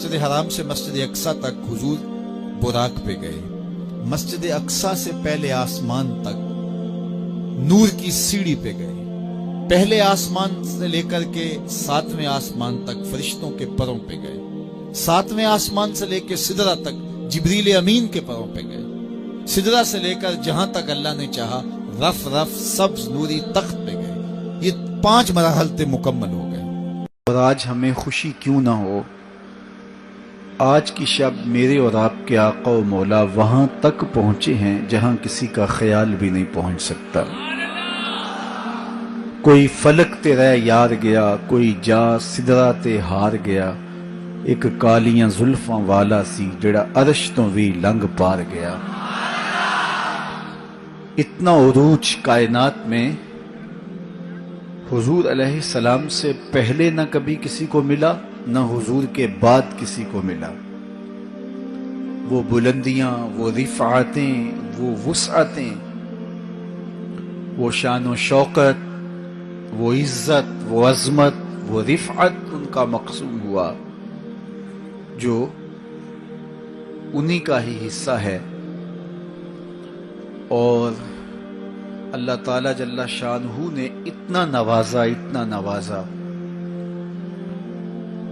مسجد حرام سے مسجد اقصی تک حضور براق پہ گئے. مسجد اقصی سے پہلے آسمان تک نور کی سیڑھی پہ گئے. پہلے آسمان سے لے کر کے 7ویں آسمان تک فرشتوں کے پروں پہ گئے. 7ویں آسمان سے لے کے سدرہ تک جبریل امین کے پروں پہ گئے. سدرہ سے لے کر جہاں تک اللہ نے چاہا رف رف سبز نوری تخت پہ گئے. یہ 5 مراحل تے مکمل ہو گئے. اور آج ہمیں خوشی کیوں نہ ہو، آج کی شب میرے اور آپ کے آقا و مولا وہاں تک پہنچے ہیں جہاں کسی کا خیال بھی نہیں پہنچ سکتا. کوئی فلک تے رہ یار گیا، کوئی جا سدرہ تے ہار گیا، ایک کالیاں زلفاں والا سی جڑا عرش تو بھی لنگ پار گیا. اتنا عروج کائنات میں حضور علیہ السلام سے پہلے نہ کبھی کسی کو ملا، نہ حضور کے بعد کسی کو ملا. وہ بلندیاں، وہ رفعتیں، وہ وسعتیں، وہ شان و شوکت، وہ عزت، وہ عظمت، وہ رفعت ان کا مقسوم ہوا جو انہی کا ہی حصہ ہے. اور اللہ تعالیٰ جل شانہ نے اتنا نوازا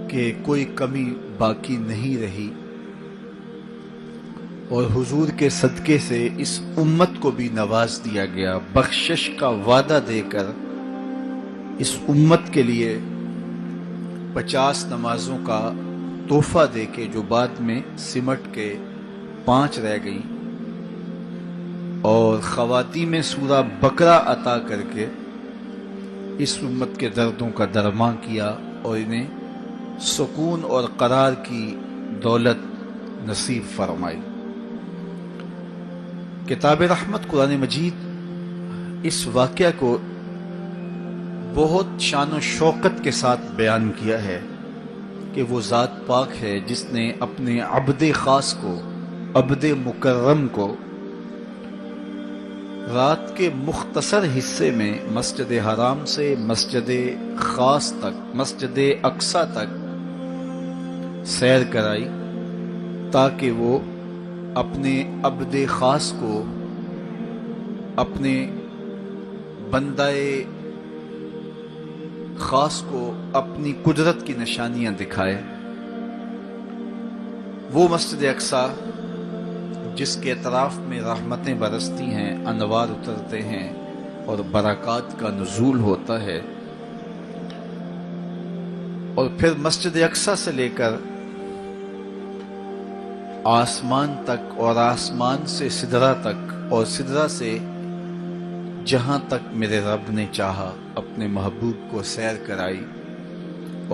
کہ کوئی کمی باقی نہیں رہی. اور حضور کے صدقے سے اس امت کو بھی نواز دیا گیا، بخشش کا وعدہ دے کر اس امت کے لیے 50 نمازوں کا تحفہ دے کے، جو بعد میں سمٹ کے 5 رہ گئیں، اور خواتین میں سورہ بقرہ عطا کر کے اس امت کے دردوں کا درماں کیا اور انہیں سکون اور قرار کی دولت نصیب فرمائی. کتاب رحمت قرآن مجید اس واقعہ کو بہت شان و شوکت کے ساتھ بیان کیا ہے کہ وہ ذات پاک ہے جس نے اپنے عبد خاص کو، عبد مکرم کو، رات کے مختصر حصے میں مسجد حرام سے مسجد خاص تک، مسجد اقصی تک سیر کرائی، تاکہ وہ اپنے عبد خاص کو، اپنے بندہ خاص کو اپنی قدرت کی نشانیاں دکھائے. وہ مسجد اقصی جس کے اطراف میں رحمتیں برستی ہیں، انوار اترتے ہیں اور برکات کا نزول ہوتا ہے. اور پھر مسجد اقصی سے لے کر آسمان تک، اور آسمان سے سدرہ تک، اور سدرہ سے جہاں تک میرے رب نے چاہا اپنے محبوب کو سیر کرائی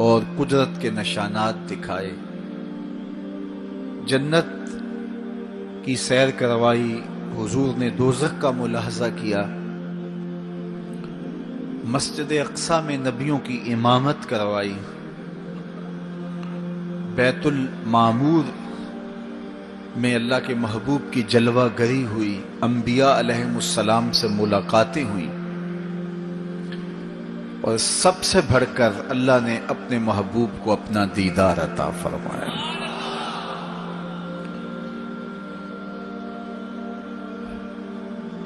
اور قدرت کے نشانات دکھائے. جنت کی سیر کروائی، حضور نے دوزخ کا ملاحظہ کیا، مسجد اقصی میں نبیوں کی امامت کروائی، بیت المعمور میں اللہ کے محبوب کی جلوہ گری ہوئی، انبیاء علیہم السلام سے ملاقاتیں ہوئیں، اور سب سے بڑھ کر اللہ نے اپنے محبوب کو اپنا دیدار عطا فرمایا.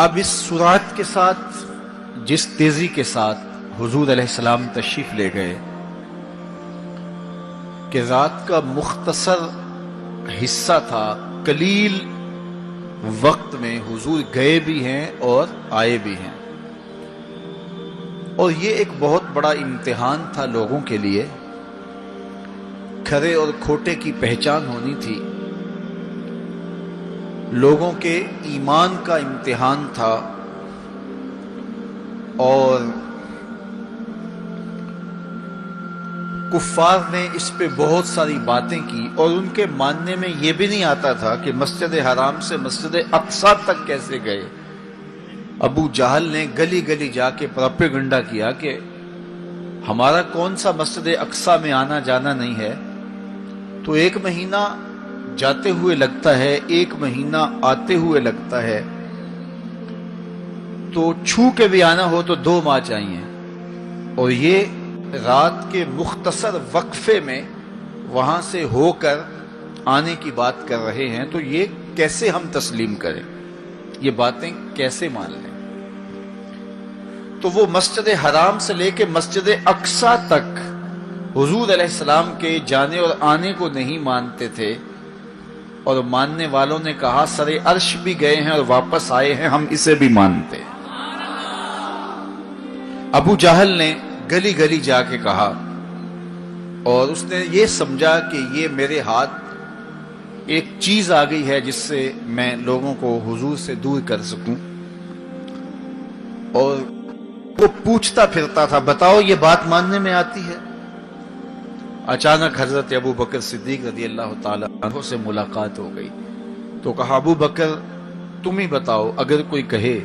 اب اس سرعت کے ساتھ، جس تیزی کے ساتھ حضور علیہ السلام تشریف لے گئے کہ رات کا مختصر حصہ تھا، قلیل وقت میں حضور گئے بھی ہیں اور آئے بھی ہیں. اور یہ ایک بہت بڑا امتحان تھا لوگوں کے لیے. کھرے اور کھوٹے کی پہچان ہونی تھی، لوگوں کے ایمان کا امتحان تھا، اور کفار نے اس پہ بہت ساری باتیں کی، اور ان کے ماننے میں یہ بھی نہیں آتا تھا کہ مسجد حرام سے مسجد اقصی تک کیسے گئے. ابو جہل نے گلی گلی جا کے پروپیگنڈا کیا کہ ہمارا کون سا مسجد اقصی میں آنا جانا نہیں ہے، تو 1 مہینہ جاتے ہوئے لگتا ہے، 1 مہینہ آتے ہوئے لگتا ہے، تو چھو کے بھی آنا ہو تو 2 ماہ چاہیے. اور یہ رات کے مختصر وقفے میں وہاں سے ہو کر آنے کی بات کر رہے ہیں، تو یہ کیسے ہم تسلیم کریں، یہ باتیں کیسے مان لیں؟ تو وہ مسجد حرام سے لے کے مسجد اقصی تک حضور علیہ السلام کے جانے اور آنے کو نہیں مانتے تھے، اور ماننے والوں نے کہا سر عرش بھی گئے ہیں اور واپس آئے ہیں، ہم اسے بھی مانتے ہیں۔ ابو جہل نے گلی گلی جا کے کہا، اور اس نے یہ سمجھا کہ یہ میرے ہاتھ ایک چیز آ گئی ہے جس سے میں لوگوں کو حضور سے دور کر سکوں، اور وہ پوچھتا پھرتا تھا بتاؤ یہ بات ماننے میں آتی ہے؟ اچانک حضرت ابو بکر صدیق رضی اللہ تعالیٰ عنہ سے ملاقات ہو گئی، تو کہا ابو بکر تم ہی بتاؤ، اگر کوئی کہے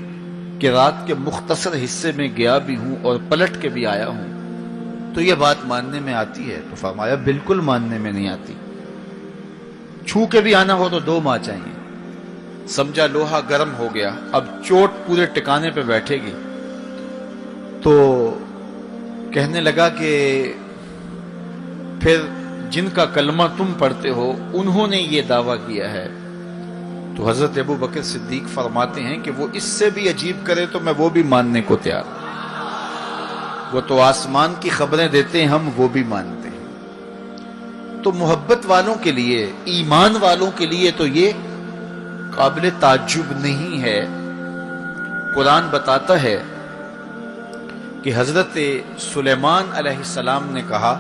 کہ رات کے مختصر حصے میں گیا بھی ہوں اور پلٹ کے بھی آیا ہوں تو یہ بات ماننے میں آتی ہے؟ تو فرمایا بالکل ماننے میں نہیں آتی، چھو کے بھی آنا ہو تو 2 ماہ چاہیے۔ سمجھا لوہا گرم ہو گیا، اب چوٹ پورے ٹکانے پہ بیٹھے گی، تو کہنے لگا کہ پھر جن کا کلمہ تم پڑھتے ہو انہوں نے یہ دعویٰ کیا ہے۔ تو حضرت ابو بکر صدیق فرماتے ہیں کہ وہ اس سے بھی عجیب کرے تو میں وہ بھی ماننے کو تیار ہوں، وہ تو آسمان کی خبریں دیتے ہیں، ہم وہ بھی مانتے ہیں۔ تو محبت والوں کے لیے، ایمان والوں کے لیے تو یہ قابل تعجب نہیں ہے۔ قرآن بتاتا ہے کہ حضرت سلیمان علیہ السلام نے کہا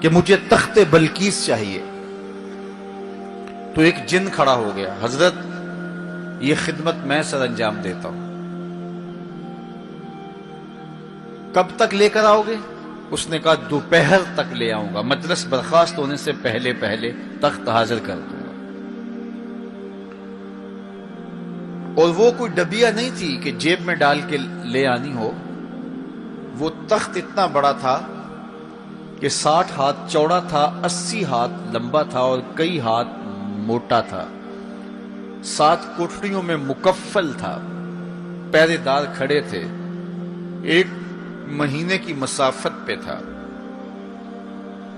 کہ مجھے تخت بلقیس چاہیے، تو ایک جن کھڑا ہو گیا، حضرت یہ خدمت میں سر انجام دیتا ہوں، کب تک لے کر آؤ گے؟ اس نے کہا دوپہر تک لے آؤں گا، مجلس برخاست ہونے سے پہلے پہلے تخت حاضر کر دوں گا۔ اور وہ کوئی ڈبیا نہیں تھی کہ جیب میں ڈال کے لے آنی ہو، وہ تخت اتنا بڑا تھا کہ 60 ہاتھ چوڑا تھا، 80 ہاتھ لمبا تھا اور کئی ہاتھ موٹا تھا، 7 کوٹریوں میں مکفل تھا، پہرے دار کھڑے تھے، 1 مہینے کی مسافت پہ تھا۔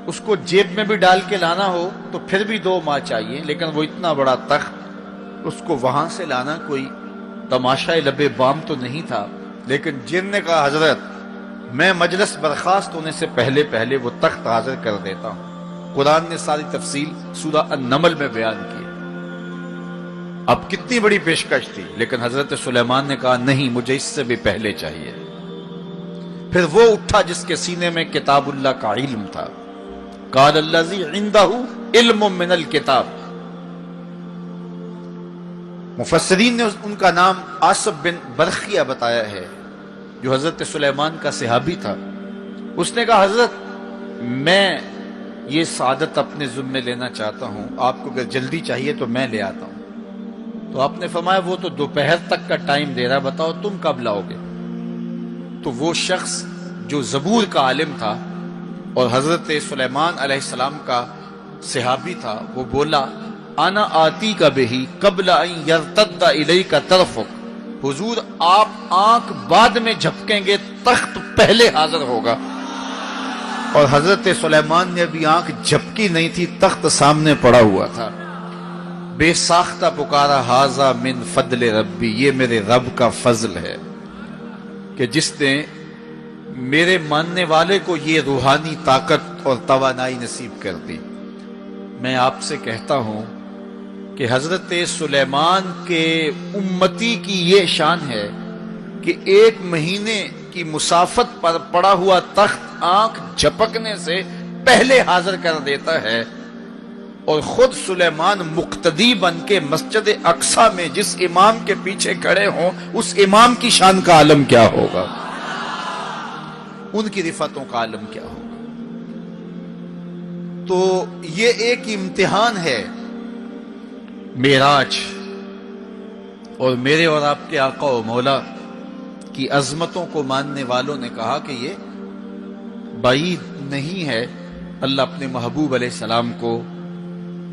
اس کو جیب میں بھی ڈال کے لانا ہو تو پھر بھی 2 ماہ چاہیے، لیکن وہ اتنا بڑا تخت، اس کو وہاں سے لانا کوئی تماشا لبے بام تو نہیں تھا۔ لیکن جن نے کہا حضرت میں مجلس برخاست ہونے سے پہلے پہلے وہ تخت حاضر کر دیتا ہوں۔ قرآن نے ساری تفصیل سورہ النمل میں بیان کی۔ اب کتنی بڑی پیشکش تھی، لیکن حضرت سلیمان نے کہا نہیں، مجھے اس سے بھی پہلے چاہیے۔ پھر وہ اٹھا جس کے سینے میں کتاب اللہ کا علم تھا، قال الذی عندہ علم من الکتاب۔ مفسرین نے ان کا نام آصب بن برخیہ بتایا ہے، جو حضرت سلیمان کا صحابی تھا۔ اس نے کہا حضرت میں یہ سعادت اپنے ذمے لینا چاہتا ہوں، آپ کو اگر جلدی چاہیے تو میں لے آتا ہوں۔ تو آپ نے فرمایا وہ تو دوپہر تک کا ٹائم دے رہا، بتاؤ تم کب لاؤ گے؟ تو وہ شخص جو زبور کا عالم تھا اور حضرت سلیمان علیہ السلام کا صحابی تھا، وہ بولا انا آتی کا بہی قبل ان یرتد الیک طرفک، حضور آپ آنکھ بعد میں جھپکیں گے، تخت پہلے حاضر ہوگا۔ اور حضرت سلیمان نے ابھی آنکھ جھپکی نہیں تھی، تخت سامنے پڑا ہوا تھا۔ بے ساختہ پکارا ھذا من فضل ربی، یہ میرے رب کا فضل ہے کہ جس نے میرے ماننے والے کو یہ روحانی طاقت اور توانائی نصیب کر دی۔ میں آپ سے کہتا ہوں کہ حضرت سلیمان کے امتی کی یہ شان ہے کہ 1 مہینے کی مسافت پر پڑا ہوا تخت آنکھ جھپکنے سے پہلے حاضر کر دیتا ہے، اور خود سلیمان مقتدی بن کے مسجد اقصی میں جس امام کے پیچھے کھڑے ہوں، اس امام کی شان کا عالم کیا ہوگا، ان کی رفعتوں کا عالم کیا ہوگا۔ تو یہ ایک امتحان ہے معراج، اور میرے اور آپ کے آقا و مولا کی عظمتوں کو ماننے والوں نے کہا کہ یہ بعید نہیں ہے، اللہ اپنے محبوب علیہ السلام کو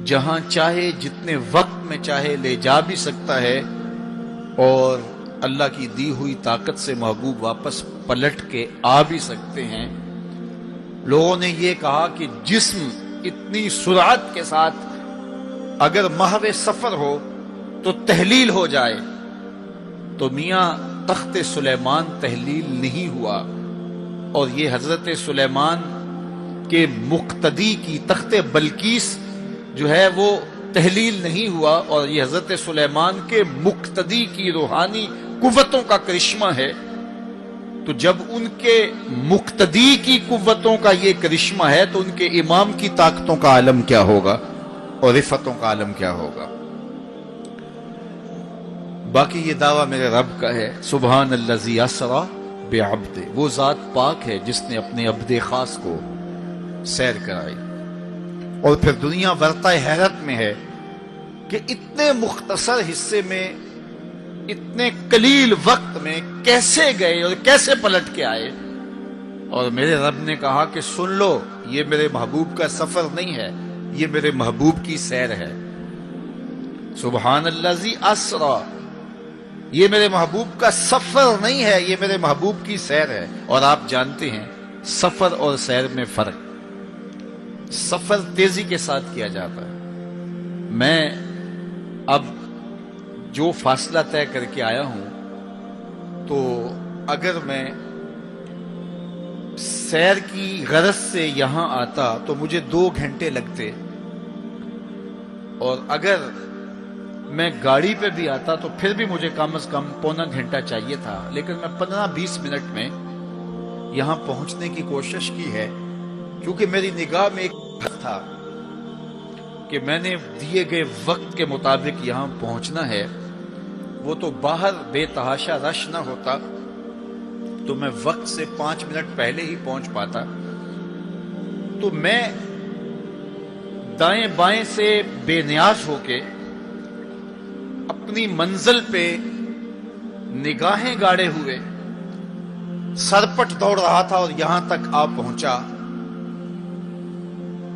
جہاں چاہے جتنے وقت میں چاہے لے جا بھی سکتا ہے، اور اللہ کی دی ہوئی طاقت سے محبوب واپس پلٹ کے آ بھی سکتے ہیں۔ لوگوں نے یہ کہا کہ جسم اتنی سرعت کے ساتھ اگر محو سفر ہو تو تحلیل ہو جائے، تو میاں تخت سلیمان تحلیل نہیں ہوا، اور یہ حضرت سلیمان کے مقتدی کی تخت بلقیس جو ہے وہ تحلیل نہیں ہوا، اور یہ حضرت سلیمان کے مقتدی کی روحانی قوتوں کا کرشمہ ہے۔ تو جب ان کے مقتدی کی قوتوں کا یہ کرشمہ ہے تو ان کے امام کی طاقتوں کا عالم کیا ہوگا اور رفتوں کا عالم کیا ہوگا۔ باقی یہ دعویٰ میرے رب کا ہے، سبحان الذی اسری بعبد، وہ ذات پاک ہے جس نے اپنے عبد خاص کو سیر کرائی۔ اور پھر دنیا ورطہ حیرت میں ہے کہ اتنے مختصر حصے میں، اتنے قلیل وقت میں کیسے گئے اور کیسے پلٹ کے آئے۔ اور میرے رب نے کہا کہ سن لو، یہ میرے محبوب کا سفر نہیں ہے، یہ میرے محبوب کی سیر ہے۔ سبحان الذی اسری، یہ میرے محبوب کا سفر نہیں ہے، یہ میرے محبوب کی سیر ہے۔ اور آپ جانتے ہیں سفر اور سیر میں فرق، سفر تیزی کے ساتھ کیا جاتا ہے۔ میں اب جو فاصلہ طے کر کے آیا ہوں، تو اگر میں سیر کی غرض سے یہاں آتا تو مجھے 2 گھنٹے لگتے، اور اگر میں گاڑی پہ بھی آتا تو پھر بھی مجھے کم از کم پونا گھنٹہ چاہیے تھا، لیکن میں 15-20 منٹ میں یہاں پہنچنے کی کوشش کی ہے، کیونکہ میری نگاہ میں ایک تھا کہ میں نے دیے گئے وقت کے مطابق یہاں پہنچنا ہے۔ وہ تو باہر بے تحاشا رش نہ ہوتا تو میں وقت سے 5 منٹ پہلے ہی پہنچ پاتا۔ تو میں دائیں بائیں سے بے نیاز ہو کے اپنی منزل پہ نگاہیں گاڑے ہوئے سرپٹ دوڑ رہا تھا اور یہاں تک آ پہنچا۔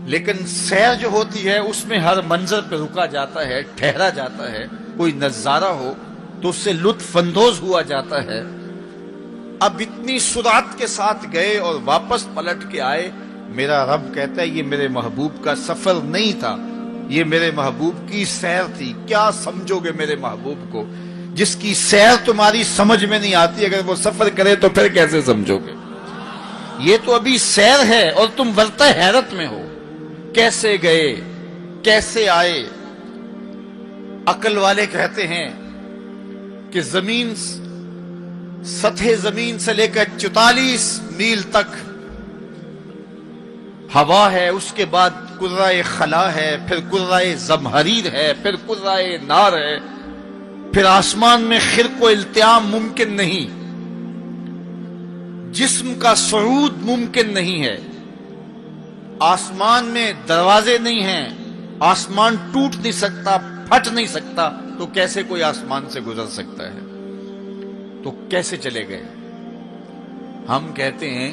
لیکن سیر جو ہوتی ہے اس میں ہر منظر پہ رکا جاتا ہے، ٹھہرا جاتا ہے، کوئی نظارہ ہو تو اس سے لطف اندوز ہوا جاتا ہے۔ اب اتنی سرعت کے ساتھ گئے اور واپس پلٹ کے آئے، میرا رب کہتا ہے یہ میرے محبوب کا سفر نہیں تھا، یہ میرے محبوب کی سیر تھی۔ کیا سمجھو گے میرے محبوب کو جس کی سیر تمہاری سمجھ میں نہیں آتی؟ اگر وہ سفر کرے تو پھر کیسے سمجھو گے؟ یہ تو ابھی سیر ہے اور تم ورطہ حیرت میں ہو، کیسے گئے کیسے آئے۔ عقل والے کہتے ہیں کہ زمین، سطح زمین سے لے کر 44 میل تک ہوا ہے، اس کے بعد کرۂ خلا ہے، پھر کرۂ زمہریر ہے، پھر کرۂ نار ہے، پھر آسمان میں خرق و التیام ممکن نہیں، جسم کا صعود ممکن نہیں ہے، آسمان میں دروازے نہیں ہیں، آسمان ٹوٹ نہیں سکتا، پھٹ نہیں سکتا، تو کیسے کوئی آسمان سے گزر سکتا ہے؟ تو کیسے چلے گئے؟ ہم کہتے ہیں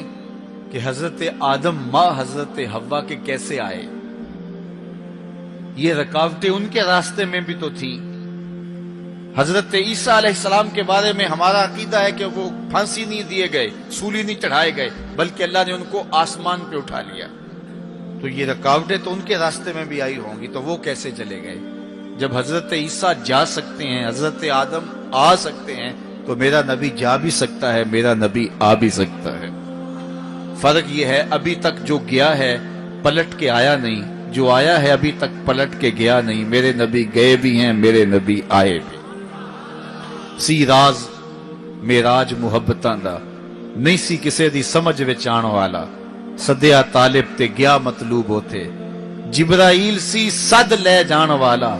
کہ حضرت آدم ماں حضرت حوا کے کیسے آئے؟ یہ رکاوٹیں ان کے راستے میں بھی تو تھیں۔ حضرت عیسیٰ علیہ السلام کے بارے میں ہمارا عقیدہ ہے کہ وہ پھانسی نہیں دیے گئے، سولی نہیں چڑھائے گئے، بلکہ اللہ نے ان کو آسمان پہ اٹھا لیا۔ تو یہ رکاوٹیں تو ان کے راستے میں بھی آئی ہوں گی، تو وہ کیسے چلے گئے؟ جب حضرت عیسیٰ جا سکتے ہیں، حضرت آدم آ سکتے ہیں، تو میرا نبی جا بھی سکتا ہے، میرا نبی آ بھی سکتا ہے۔ فرق یہ ہے ابھی تک جو گیا ہے پلٹ کے آیا نہیں، جو آیا ہے ابھی تک پلٹ کے گیا نہیں۔ میرے نبی گئے بھی ہیں، میرے نبی آئے بھی۔ سی راز میراج محبتاں دا نہیں سی کسے دی سمجھ وچ آن والا، سدیا طالب تے گیا مطلوب ہوتے، جبرائیل سی صد لے جان والا،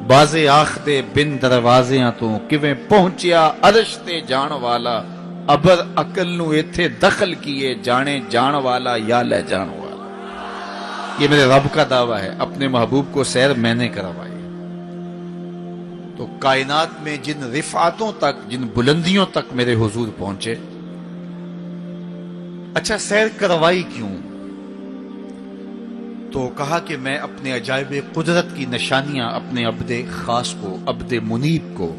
بازے آخ دے بن دروازیاں تو کیویں پہنچیا عرش تے جان والا، ابر عقل نو ایتھے دخل کیے، جانے جان والا یا لے جان والا۔ یہ میرے رب کا دعویٰ ہے، اپنے محبوب کو سیر میں نے کروائی۔ تو کائنات میں جن رفعتوں تک، جن بلندیوں تک میرے حضور پہنچے، اچھا سیر کروائی کیوں؟ تو کہا کہ میں اپنے عجائب قدرت کی نشانیاں اپنے عبد خاص کو، عبد منیب کو،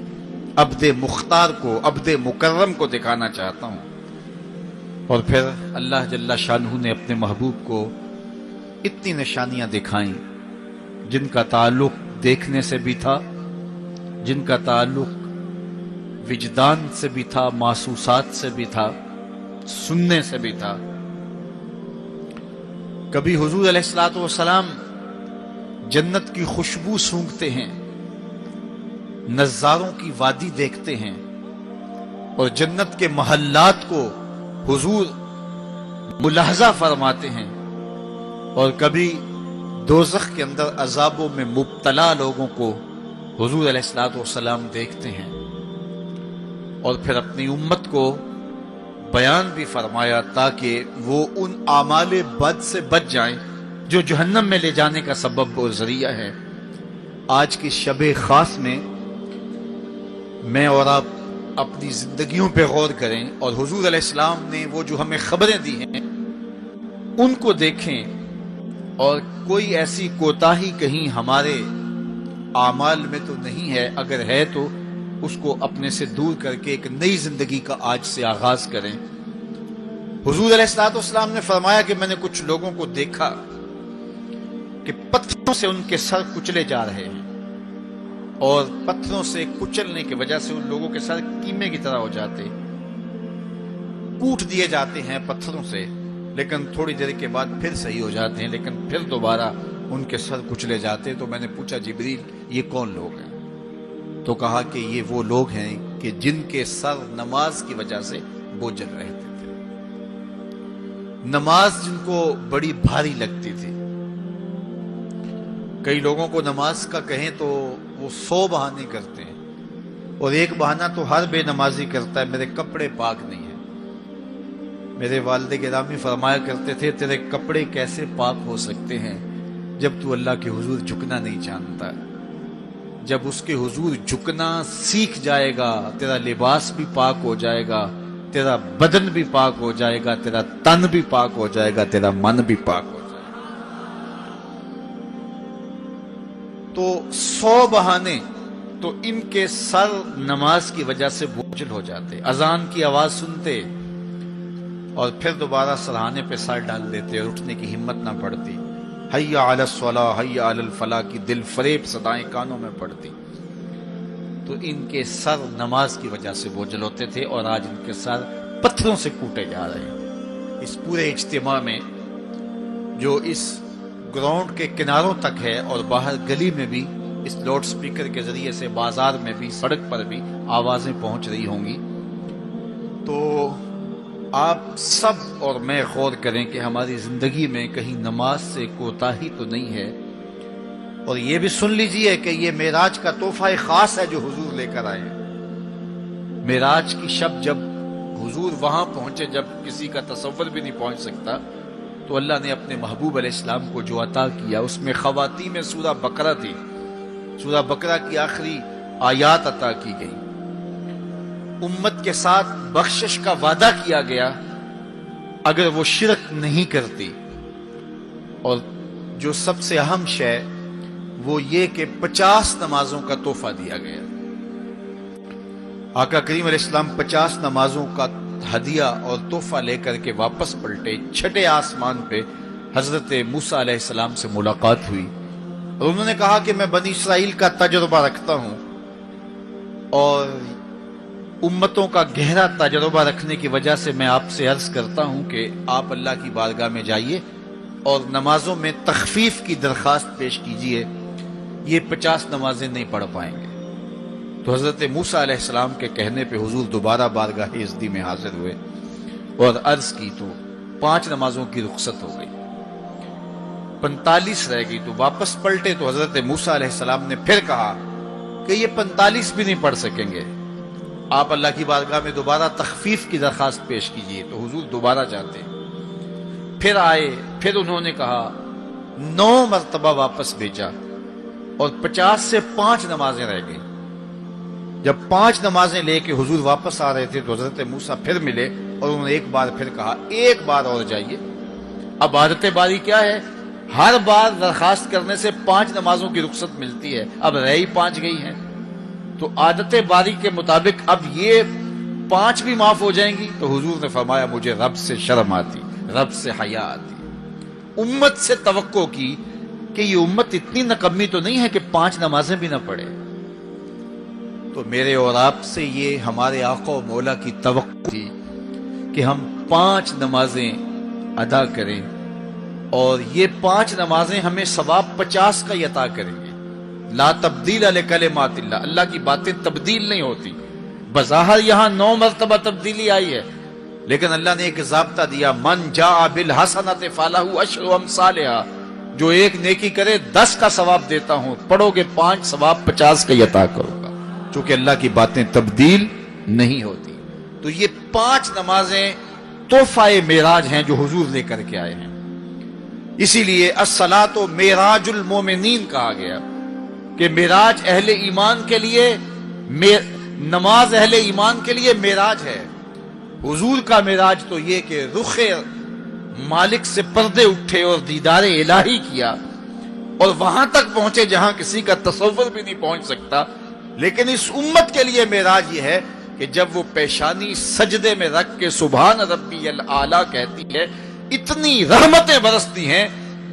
عبد مختار کو، عبد مکرم کو دکھانا چاہتا ہوں۔ اور پھر اللہ جل شانہ نے اپنے محبوب کو اتنی نشانیاں دکھائیں جن کا تعلق دیکھنے سے بھی تھا، جن کا تعلق وجدان سے بھی تھا، محسوسات سے بھی تھا، سننے سے بھی تھا۔ کبھی حضور علیہ الصلوۃ والسلام جنت کی خوشبو سونگھتے ہیں، نظاروں کی وادی دیکھتے ہیں، اور جنت کے محلات کو حضور ملاحظہ فرماتے ہیں، اور کبھی دوزخ کے اندر عذابوں میں مبتلا لوگوں کو حضور علیہ الصلوۃ والسلام دیکھتے ہیں، اور پھر اپنی امت کو بیان بھی فرمایا تاکہ وہ ان اعمال بد سے بچ جائیں جو جہنم میں لے جانے کا سبب اور ذریعہ ہے۔ آج کی شب خاص میں میں اور آپ اپنی زندگیوں پہ غور کریں، اور حضور علیہ السلام نے وہ جو ہمیں خبریں دی ہیں ان کو دیکھیں، اور کوئی ایسی کوتاہی کہیں ہمارے اعمال میں تو نہیں ہے، اگر ہے تو اس کو اپنے سے دور کر کے ایک نئی زندگی کا آج سے آغاز کریں۔ حضور علیہ الصلوۃ والسلام نے فرمایا کہ میں نے کچھ لوگوں کو دیکھا کہ پتھروں سے ان کے سر کچلے جا رہے ہیں، اور پتھروں سے کچلنے کی وجہ سے ان لوگوں کے سر کیمے کی طرح ہو جاتے، کوٹ دیے جاتے ہیں پتھروں سے، لیکن تھوڑی دیر کے بعد پھر صحیح ہو جاتے ہیں، لیکن پھر دوبارہ ان کے سر کچلے جاتے۔ تو میں نے پوچھا جبریل یہ کون لوگ ہیں؟ تو کہا کہ یہ وہ لوگ ہیں کہ جن کے سر نماز کی وجہ سے بوجھل رہتے تھے، نماز جن کو بڑی بھاری لگتی تھی۔ کئی لوگوں کو نماز کا کہیں تو وہ 100 بہانے کرتے ہیں، اور ایک بہانہ تو ہر بے نمازی کرتا ہے، میرے کپڑے پاک نہیں ہیں۔ میرے والد گرامی فرمایا کرتے تھے تیرے کپڑے کیسے پاک ہو سکتے ہیں جب تو اللہ کے حضور جھکنا نہیں جانتا؟ جب اس کے حضور جھکنا سیکھ جائے گا تیرا لباس بھی پاک ہو جائے گا، تیرا بدن بھی پاک ہو جائے گا، تیرا تن بھی پاک ہو جائے گا، تیرا من بھی پاک ہو جائے گا۔ تو 100 بہانے، تو ان کے سر نماز کی وجہ سے بوجھل ہو جاتے، اذان کی آواز سنتے اور پھر دوبارہ سرہانے پہ سر ڈال دیتے اور اٹھنے کی ہمت نہ پڑتی۔ حیا علی الصلاۃ حیا علی الفلاح کی دل فریب صدائیں کانوں میں پڑتی۔ تو ان کے سر نماز کی وجہ سے بوجھل ہوتے تھے، اور آج ان کے سر پتھروں سے کوٹے جا رہے ہیں۔ اس پورے اجتماع میں جو اس گراؤنڈ کے کناروں تک ہے، اور باہر گلی میں بھی اس لاؤڈ سپیکر کے ذریعے سے، بازار میں بھی، سڑک پر بھی آوازیں پہنچ رہی ہوں گی، تو آپ سب اور میں غور کریں کہ ہماری زندگی میں کہیں نماز سے کوتاہی تو نہیں ہے۔ اور یہ بھی سن لیجئے کہ یہ معراج کا تحفہ خاص ہے جو حضور لے کر آئے ہیں۔ معراج کی شب جب حضور وہاں پہنچے، جب کسی کا تصور بھی نہیں پہنچ سکتا، تو اللہ نے اپنے محبوب علیہ السلام کو جو عطا کیا اس میں خواتین میں سورہ بقرہ تھی۔ سورہ بقرہ کی آخری آیات عطا کی گئی، امت کے ساتھ بخشش کا وعدہ کیا گیا اگر وہ شرک نہیں کرتی، اور جو سب سے اہم شے وہ یہ کہ 50 نمازوں کا تحفہ دیا گیا۔ آقا کریم علیہ السلام 50 نمازوں کا ہدیہ اور تحفہ لے کر کے واپس پلٹے۔ چھٹے آسمان پہ حضرت موسیٰ علیہ السلام سے ملاقات ہوئی، اور انہوں نے کہا کہ میں بنی اسرائیل کا تجربہ رکھتا ہوں، اور امتوں کا گہرا تجربہ رکھنے کی وجہ سے میں آپ سے عرض کرتا ہوں کہ آپ اللہ کی بارگاہ میں جائیے اور نمازوں میں تخفیف کی درخواست پیش کیجیے، یہ 50 نمازیں نہیں پڑھ پائیں گے۔ تو حضرت موسیٰ علیہ السلام کے کہنے پہ حضور دوبارہ بارگاہ عزدی میں حاضر ہوئے اور عرض کی، تو 5 نمازوں کی رخصت ہو گئی، 45 رہ گئی، تو واپس پلٹے تو حضرت موسیٰ علیہ السلام نے پھر کہا کہ یہ 45 بھی نہیں پڑھ سکیں گے، آپ اللہ کی بارگاہ میں دوبارہ تخفیف کی درخواست پیش کیجیے۔ تو حضور دوبارہ جاتے، پھر آئے، پھر انہوں نے کہا، 9 مرتبہ واپس بھیجا، اور 50 سے 5 نمازیں رہ گئی۔ جب 5 نمازیں لے کے حضور واپس آ رہے تھے تو حضرت موسیٰ پھر ملے، اور انہوں نے ایک بار پھر کہا، ایک بار اور جائیے۔ اب عادت باری کیا ہے، ہر بار درخواست کرنے سے 5 نمازوں کی رخصت ملتی ہے، اب رہ ہی 5 گئی ہیں، تو عادت باری کے مطابق اب یہ 5 بھی معاف ہو جائیں گی۔ تو حضور نے فرمایا، مجھے رب سے شرم آتی، رب سے حیا آتی، امت سے توقع کی کہ یہ امت اتنی نکمی تو نہیں ہے کہ 5 نمازیں بھی نہ پڑھے. تو میرے اور آپ سے یہ ہمارے آقا و مولا کی توقع تھی کہ ہم 5 نمازیں ادا کریں، اور یہ 5 نمازیں ہمیں ثواب 50 کا عطا کریں گے. لا تبدیل لکلمات اللہ، اللہ کی باتیں تبدیل نہیں ہوتی. بظاہر یہاں 9 مرتبہ تبدیلی آئی ہے، لیکن اللہ نے ایک ضابطہ دیا، من جاء بالحسنۃ فلہ عشر امثالھا، جو ایک نیکی کرے 10 کا ثواب دیتا ہوں، پڑھو گے 5 ثواب 50 کا عطا کروں گا، چونکہ اللہ کی باتیں تبدیل نہیں ہوتی. تو یہ 5 نمازیں تحفہ معراج ہیں جو حضور لے کر کے آئے ہیں. اسی لیے الصلاۃ معراج المومنین کہا گیا کہ معراج اہل ایمان کے لیے، نماز اہل ایمان کے لیے معراج ہے. حضور کا معراج تو یہ کہ رخ مالک سے پردے اٹھے اور دیدار الہی کیا، اور وہاں تک پہنچے جہاں کسی کا تصور بھی نہیں پہنچ سکتا. لیکن اس امت کے لیے معراج یہ ہے کہ جب وہ پیشانی سجدے میں رکھ کے سبحان ربی الاعلیٰ کہتی ہے، اتنی رحمتیں برستی ہیں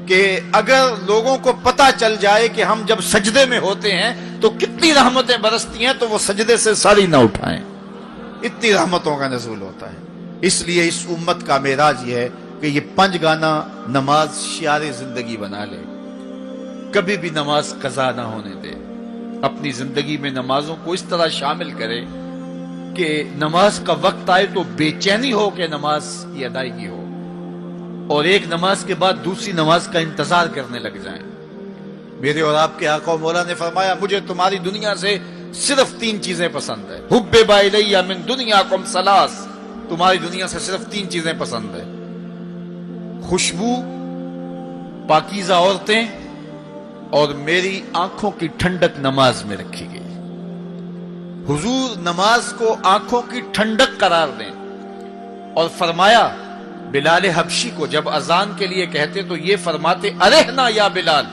کہ اگر لوگوں کو پتہ چل جائے کہ ہم جب سجدے میں ہوتے ہیں تو کتنی رحمتیں برستی ہیں، تو وہ سجدے سے ساری نہ اٹھائیں. اتنی رحمتوں کا نزول ہوتا ہے. اس لیے اس امت کا معراج یہ ہے کہ یہ 5 گانا نماز شعار زندگی بنا لے، کبھی بھی نماز قضا نہ ہونے دے. اپنی زندگی میں نمازوں کو اس طرح شامل کرے کہ نماز کا وقت آئے تو بے چینی ہو کہ نماز کی ادائیگی ہو، اور ایک نماز کے بعد دوسری نماز کا انتظار کرنے لگ جائیں. میرے اور آپ کے آقا و مولا نے فرمایا، مجھے تمہاری دنیا سے صرف 3 چیزیں پسند ہے. حبب الی من دنیاکم ثلاث، تمہاری دنیا سے صرف 3 چیزیں پسند ہے: خوشبو، پاکیزہ عورتیں، اور میری آنکھوں کی ٹھنڈک نماز میں رکھی گئی. حضور نماز کو آنکھوں کی ٹھنڈک قرار دیں، اور فرمایا بلال حبشی کو جب اذان کے لیے کہتے تو یہ فرماتے، ارحنا یا بلال،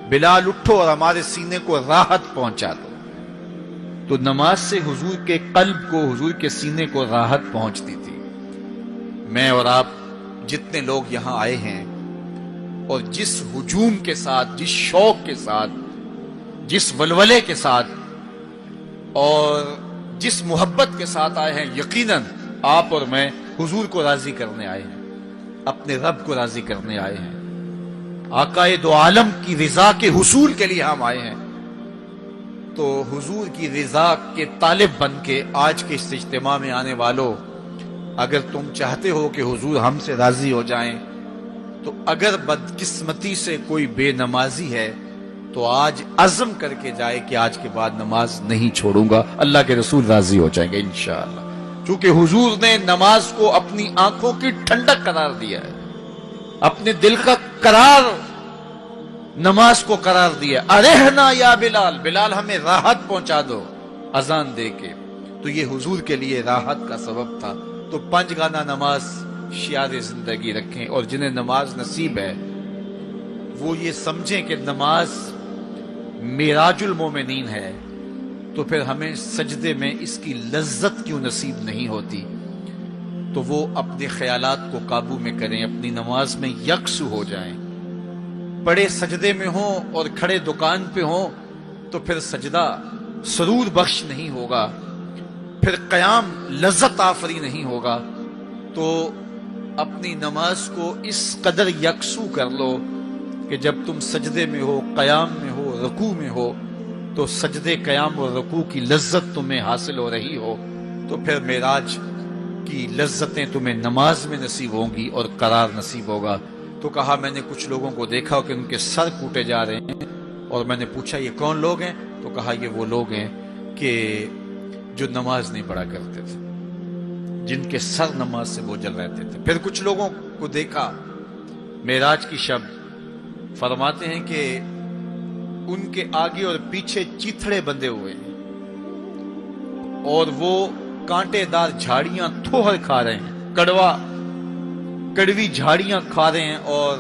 بلال اٹھو اور ہمارے سینے کو راحت پہنچا دو. تو نماز سے حضور کے قلب کو، حضور کے سینے کو راحت پہنچتی تھی. میں اور آپ جتنے لوگ یہاں آئے ہیں، اور جس ہجوم کے ساتھ، جس شوق کے ساتھ، جس ولولے کے ساتھ اور جس محبت کے ساتھ آئے ہیں، یقیناً آپ اور میں حضور کو راضی کرنے آئے ہیں، اپنے رب کو راضی کرنے آئے ہیں، آقائے دو عالم کی رضا کے حصول کے لیے ہم آئے ہیں. تو حضور کی رضا کے طالب بن کے آج کے اس اجتماع میں آنے والوں، اگر تم چاہتے ہو کہ حضور ہم سے راضی ہو جائیں، تو اگر بدقسمتی سے کوئی بے نمازی ہے تو آج عزم کر کے جائے کہ آج کے بعد نماز نہیں چھوڑوں گا، اللہ کے رسول راضی ہو جائیں گے انشاءاللہ. چونکہ حضور نے نماز کو اپنی آنکھوں کی ٹھنڈک قرار دیا ہے، اپنے دل کا قرار نماز کو قرار دیا. ارحنا یا بلال، بلال ہمیں راحت پہنچا دو اذان دے کے. تو یہ حضور کے لیے راحت کا سبب تھا. تو 5 گانا نماز شعار زندگی رکھیں، اور جنہیں نماز نصیب ہے وہ یہ سمجھیں کہ نماز معراج المومنین ہے، تو پھر ہمیں سجدے میں اس کی لذت کیوں نصیب نہیں ہوتی. تو وہ اپنے خیالات کو قابو میں کریں، اپنی نماز میں یکسو ہو جائیں. پڑے سجدے میں ہوں اور کھڑے دکان پہ ہوں تو پھر سجدہ سرور بخش نہیں ہوگا، پھر قیام لذت آفری نہیں ہوگا. تو اپنی نماز کو اس قدر یکسو کر لو کہ جب تم سجدے میں ہو، قیام میں ہو، رکوع میں ہو، تو سجدے، قیام اور رکوع کی لذت تمہیں حاصل ہو رہی ہو، تو پھر معراج کی لذتیں تمہیں نماز میں نصیب ہوں گی اور قرار نصیب ہوگا. تو کہا میں نے کچھ لوگوں کو دیکھا کہ ان کے سر کوٹے جا رہے ہیں، اور میں نے پوچھا یہ کون لوگ ہیں؟ تو کہا یہ وہ لوگ ہیں کہ جو نماز نہیں پڑھا کرتے تھے، جن کے سر نماز سے بوجھل رہتے تھے. پھر کچھ لوگوں کو دیکھا معراج کی شب، فرماتے ہیں کہ ان کے آگے اور پیچھے چیتھڑے بندھے ہوئے ہیں، اور وہ کانٹے دار جھاڑیاں تھوہر کھا رہے ہیں، کڑوی جھاڑیاں کھا رہے ہیں، اور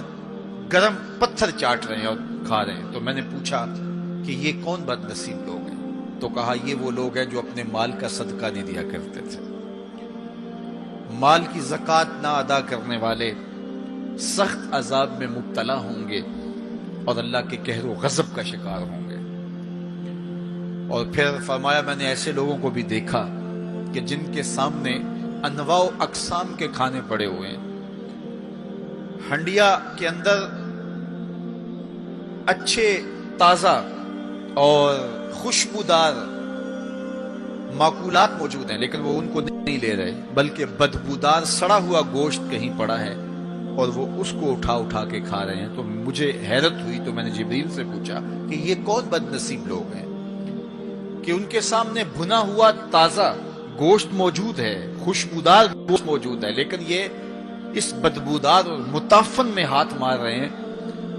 گرم پتھر چاٹ رہے ہیں اور کھا رہے ہیں. تو میں نے پوچھا کہ یہ کون بد نصیب لوگ ہیں؟ تو کہا یہ وہ لوگ ہیں جو اپنے مال کا صدقہ نہیں دیا کرتے تھے، مال کی زکوٰۃ نہ ادا کرنے والے، سخت عذاب میں مبتلا ہوں گے اور اللہ کے قہر و غضب کا شکار ہوں گے۔ اور پھر فرمایا میں نے ایسے لوگوں کو بھی دیکھا کہ جن کے سامنے انواع و اقسام کے کھانے پڑے ہوئے ہیں، ہنڈیا کے اندر اچھے تازہ اور خوشبودار معقولات موجود ہیں، لیکن وہ ان کو نہیں لے رہے، بلکہ بدبودار سڑا ہوا گوشت کہیں پڑا ہے اور وہ اس کو اٹھا اٹھا کے کھا رہے ہیں۔ تو مجھے حیرت ہوئی، تو میں نے جبریل سے پوچھا کہ یہ کون بد نصیب لوگ ہیں کہ ان کے سامنے بھنا ہوا تازہ گوشت موجود ہے، خوشبودار گوشت موجود ہے، لیکن یہ اس بدبودار اور متعفن میں ہاتھ مار رہے ہیں۔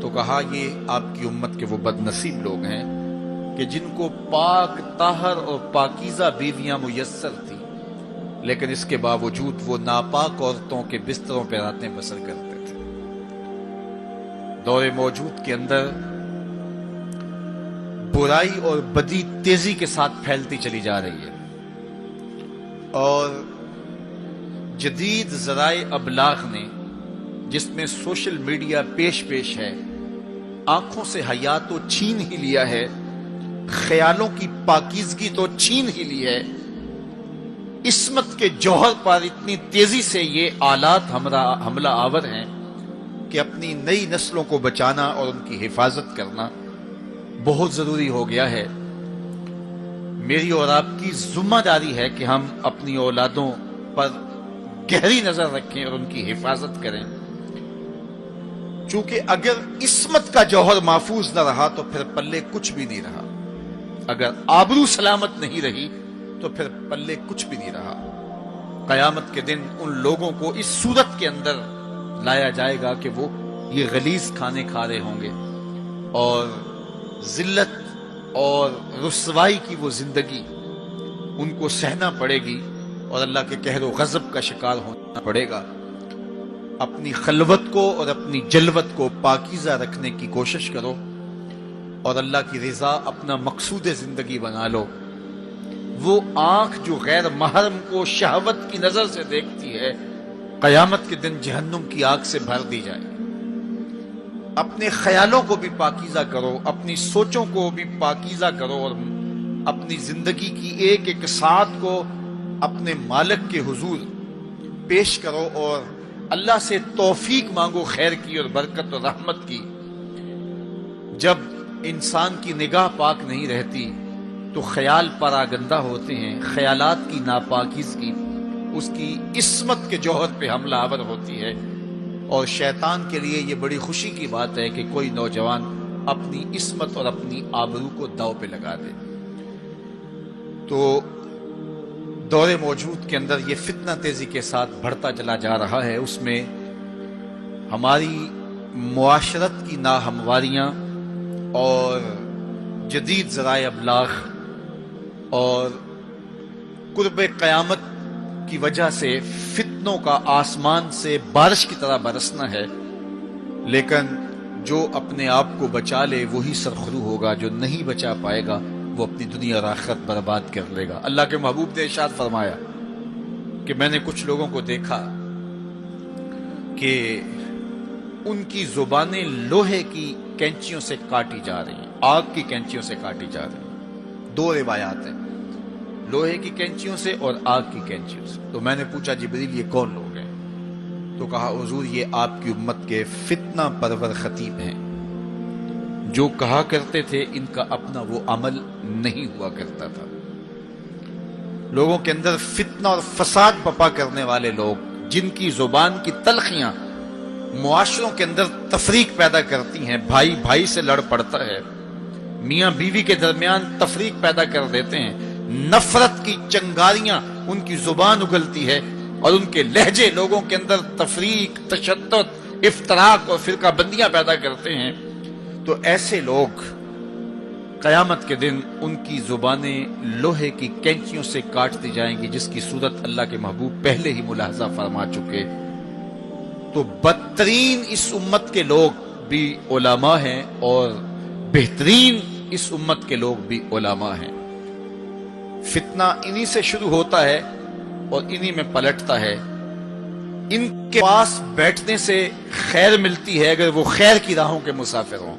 تو کہا یہ آپ کی امت کے وہ بد نصیب لوگ ہیں کہ جن کو پاک طاہر اور پاکیزہ بیویاں میسر تھی، لیکن اس کے باوجود وہ ناپاک عورتوں کے بستروں پہ راتیں بسر کرتے تھے۔ دور موجود کے اندر برائی اور بدی تیزی کے ساتھ پھیلتی چلی جا رہی ہے، اور جدید ذرائع ابلاغ نے، جس میں سوشل میڈیا پیش ہے، آنکھوں سے حیا تو چھین ہی لیا ہے، خیالوں کی پاکیزگی تو چھین ہی لی ہے، عصمت کے جوہر پر اتنی تیزی سے یہ آلات حملہ آور ہیں کہ اپنی نئی نسلوں کو بچانا اور ان کی حفاظت کرنا بہت ضروری ہو گیا ہے۔ میری اور آپ کی ذمہ داری ہے کہ ہم اپنی اولادوں پر گہری نظر رکھیں اور ان کی حفاظت کریں، چونکہ اگر عصمت کا جوہر محفوظ نہ رہا تو پھر پلے کچھ بھی نہیں رہا، اگر آبرو سلامت نہیں رہی تو پھر پلے کچھ بھی نہیں رہا۔ قیامت کے دن ان لوگوں کو اس صورت کے اندر لایا جائے گا کہ وہ یہ غلیظ کھانے کھا رہے ہوں گے، اور ذلت اور رسوائی کی وہ زندگی ان کو سہنا پڑے گی، اور اللہ کے قہر و غضب کا شکار ہونا پڑے گا۔ اپنی خلوت کو اور اپنی جلوت کو پاکیزہ رکھنے کی کوشش کرو، اور اللہ کی رضا اپنا مقصود زندگی بنا لو۔ وہ آنکھ جو غیر محرم کو شہوت کی نظر سے دیکھتی ہے، قیامت کے دن جہنم کی آگ سے بھر دی جائے گی۔ اپنے خیالوں کو بھی پاکیزہ کرو، اپنی سوچوں کو بھی پاکیزہ کرو، اور اپنی زندگی کی ایک ایک ساعت کو اپنے مالک کے حضور پیش کرو، اور اللہ سے توفیق مانگو خیر کی اور برکت اور رحمت کی۔ جب انسان کی نگاہ پاک نہیں رہتی تو خیال پراگندہ ہوتے ہیں، خیالات کی ناپاکیزگی اس کی عصمت کے جوہر پہ حملہ آور ہوتی ہے، اور شیطان کے لیے یہ بڑی خوشی کی بات ہے کہ کوئی نوجوان اپنی عصمت اور اپنی آبرو کو داؤ پہ لگا دے۔ تو دور موجود کے اندر یہ فتنہ تیزی کے ساتھ بڑھتا چلا جا رہا ہے، اس میں ہماری معاشرت کی ناہمواریاں اور جدید ذرائع ابلاغ اور قرب قیامت کی وجہ سے فتنوں کا آسمان سے بارش کی طرح برسنا ہے، لیکن جو اپنے آپ کو بچا لے وہی سرخرو ہوگا، جو نہیں بچا پائے گا وہ اپنی دنیا اور آخرت برباد کر لے گا۔ اللہ کے محبوب نے ارشاد فرمایا کہ میں نے کچھ لوگوں کو دیکھا کہ ان کی زبانیں لوہے کی کینچیوں سے کاٹی جا رہی ہیں، آگ کی کینچیوں سے کاٹی جا رہی ہیں۔ دو روایات ہیں، لوہے کی کینچیوں سے اور آگ کی کینچیوں سے۔ تو میں نے پوچھا جبریل یہ کون لوگ ہیں؟ تو کہا حضور یہ آپ کی امت کے فتنہ پرور خطیب ہیں، جو کہا کرتے تھے ان کا اپنا وہ عمل نہیں ہوا کرتا تھا۔ لوگوں کے اندر فتنہ اور فساد بپا کرنے والے لوگ، جن کی زبان کی تلخیاں معاشروں کے اندر تفریق پیدا کرتی ہیں، بھائی بھائی سے لڑ پڑتا ہے، میاں بیوی کے درمیان تفریق پیدا کر دیتے ہیں، نفرت کی چنگاریاں ان کی زبان اگلتی ہے، اور ان کے لہجے لوگوں کے اندر تفریق، تشدد، افتراق اور فرقہ بندیاں پیدا کرتے ہیں۔ تو ایسے لوگ قیامت کے دن ان کی زبانیں لوہے کی کینچیوں سے کاٹ دی جائیں گی، جس کی صورت اللہ کے محبوب پہلے ہی ملاحظہ فرما چکے۔ تو بدترین اس امت کے لوگ بھی علماء ہیں، اور بہترین اس امت کے لوگ بھی علماء ہیں۔ فتنہ انہی سے شروع ہوتا ہے اور انہی میں پلٹتا ہے۔ ان کے پاس بیٹھنے سے خیر ملتی ہے اگر وہ خیر کی راہوں کے مسافر ہوں،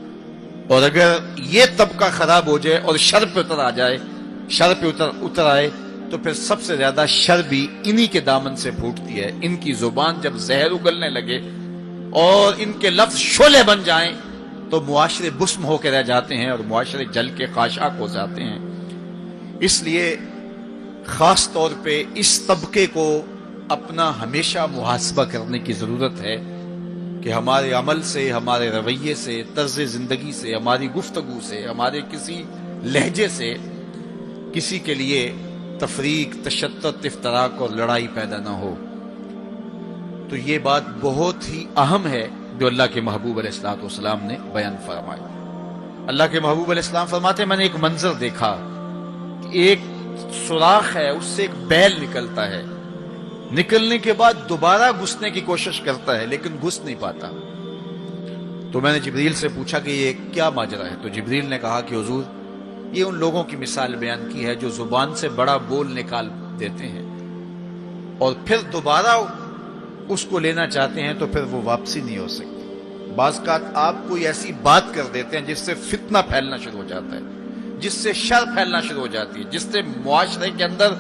اور اگر یہ طبقہ خراب ہو جائے اور شر پہ اتر آ جائے، شر پہ اتر آئے، تو پھر سب سے زیادہ شر بھی انہی کے دامن سے پھوٹتی ہے۔ ان کی زبان جب زہر اگلنے لگے اور ان کے لفظ شعلے بن جائیں تو معاشرے بسم ہو کے رہ جاتے ہیں اور معاشرے جل کے خاشاک ہو جاتے ہیں۔ اس لیے خاص طور پہ اس طبقے کو اپنا ہمیشہ محاسبہ کرنے کی ضرورت ہے کہ ہمارے عمل سے، ہمارے رویے سے، طرز زندگی سے، ہماری گفتگو سے، ہمارے کسی لہجے سے کسی کے لیے تفریق، تشتت، افتراق اور لڑائی پیدا نہ ہو۔ تو یہ بات بہت ہی اہم ہے جو اللہ کے محبوب علیہ الصلوۃ والسلام نے بیان فرمائی۔ اللہ کے محبوب علیہ السلام فرماتے ہیں میں نے ایک منظر دیکھا کہ ایک سوراخ ہے، اس سے ایک بیل نکلتا ہے، نکلنے کے بعد دوبارہ گھسنے کی کوشش کرتا ہے لیکن گھس نہیں پاتا۔ تو میں نے جبریل سے پوچھا کہ یہ کیا ماجرا ہے؟ تو جبریل نے کہا کہ حضور یہ ان لوگوں کی مثال بیان کی ہے جو زبان سے بڑا بول نکال دیتے ہیں اور پھر دوبارہ اس کو لینا چاہتے ہیں تو پھر وہ واپسی نہیں ہو سکتی۔ بعض اوقات آپ کوئی ایسی بات کر دیتے ہیں جس سے فتنہ پھیلنا شروع ہو جاتا ہے، جس سے شر پھیلنا شروع ہو جاتی ہے، جس سے معاشرے کے اندر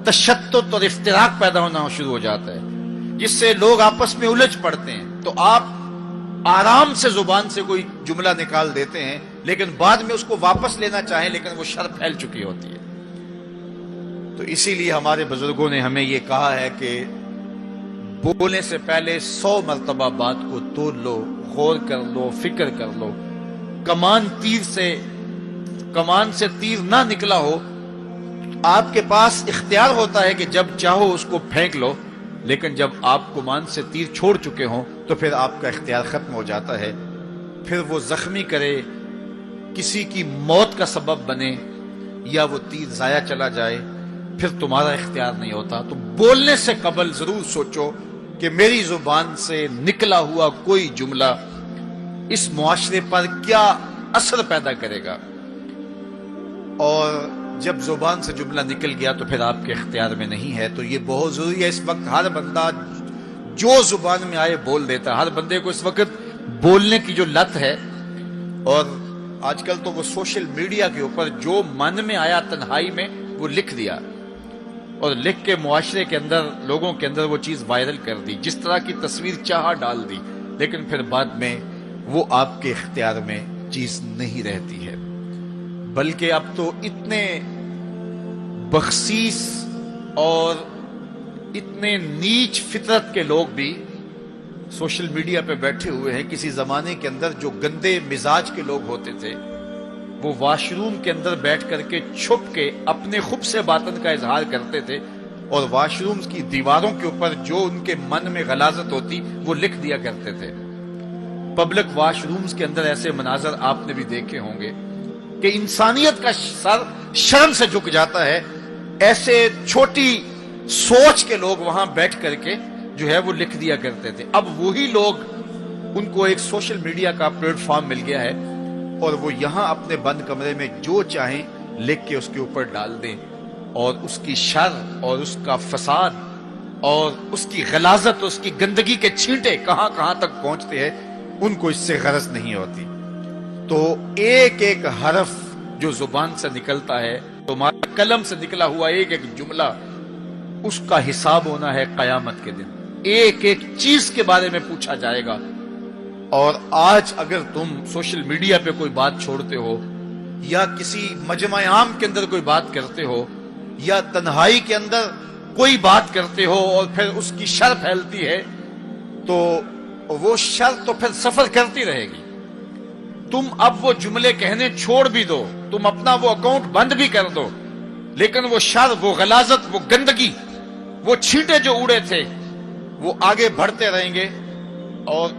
تشتت اور افتراق پیدا ہونا شروع ہو جاتا ہے، جس سے لوگ آپس میں الجھ پڑتے ہیں۔ تو آپ آرام سے زبان سے کوئی جملہ نکال دیتے ہیں لیکن بعد میں اس کو واپس لینا چاہیں لیکن وہ شر پھیل چکی ہوتی ہے۔ تو اسی لیے ہمارے بزرگوں نے ہمیں یہ کہا ہے کہ بولنے سے پہلے 100 مرتبہ بات کو تول لو، غور کر لو، فکر کر لو۔ کمان سے تیر نہ نکلا ہو، آپ کے پاس اختیار ہوتا ہے کہ جب چاہو اس کو پھینک لو، لیکن جب آپ کمان سے تیر چھوڑ چکے ہوں تو پھر آپ کا اختیار ختم ہو جاتا ہے۔ پھر وہ زخمی کرے، کسی کی موت کا سبب بنے یا وہ تیر ضائع چلا جائے، پھر تمہارا اختیار نہیں ہوتا۔ تو بولنے سے قبل ضرور سوچو کہ میری زبان سے نکلا ہوا کوئی جملہ اس معاشرے پر کیا اثر پیدا کرے گا، اور جب زبان سے جملہ نکل گیا تو پھر آپ کے اختیار میں نہیں ہے۔ تو یہ بہت ضروری ہے۔ اس وقت ہر بندہ جو زبان میں آئے بول دیتا ہے، ہر بندے کو اس وقت بولنے کی جو لت ہے، اور آج کل تو وہ سوشل میڈیا کے اوپر جو من میں آیا تنہائی میں وہ لکھ دیا اور لکھ کے معاشرے کے اندر لوگوں کے اندر وہ چیز وائرل کر دی، جس طرح کی تصویر چاہا ڈال دی، لیکن پھر بعد میں وہ آپ کے اختیار میں چیز نہیں رہتی ہے۔ بلکہ اب تو اتنے بخسیس اور اتنے نیچ فطرت کے لوگ بھی سوشل میڈیا پہ بیٹھے ہوئے ہیں۔ کسی زمانے کے اندر جو گندے مزاج کے لوگ ہوتے تھے وہ واش روم کے اندر بیٹھ کر کے چھپ کے اپنے خب سے باطن کا اظہار کرتے تھے، اور واش روم کی دیواروں کے اوپر جو ان کے من میں غلاظت ہوتی وہ لکھ دیا کرتے تھے۔ پبلک واش رومز کے اندر ایسے مناظر آپ نے بھی دیکھے ہوں گے کہ انسانیت کا سر شرم سے جھک جاتا ہے۔ ایسے چھوٹی سوچ کے لوگ وہاں بیٹھ کر کے جو ہے وہ لکھ دیا کرتے تھے۔ اب وہی لوگ، ان کو ایک سوشل میڈیا کا پلیٹ فارم مل گیا ہے اور وہ یہاں اپنے بند کمرے میں جو چاہیں لکھ کے اس کے اوپر ڈال دیں، اور اس کی شر اور اس کا فساد اور اس کی غلاظت، اس کی گندگی کے چھینٹے کہاں کہاں تک پہنچتے ہیں ان کو اس سے غرض نہیں ہوتی۔ تو ایک ایک حرف جو زبان سے نکلتا ہے، تمہارے قلم سے نکلا ہوا ایک ایک جملہ، اس کا حساب ہونا ہے قیامت کے دن۔ ایک ایک چیز کے بارے میں پوچھا جائے گا۔ اور آج اگر تم سوشل میڈیا پہ کوئی بات چھوڑتے ہو یا کسی مجمع عام کے اندر کوئی بات کرتے ہو یا تنہائی کے اندر کوئی بات کرتے ہو اور پھر اس کی شر پھیلتی ہے، تو وہ شر تو پھر سفر کرتی رہے گی۔ تم اب وہ جملے کہنے چھوڑ بھی دو، تم اپنا وہ اکاؤنٹ بند بھی کر دو، لیکن وہ شر، وہ غلاظت، وہ گندگی، وہ چھینٹے جو اڑے تھے وہ آگے بڑھتے رہیں گے، اور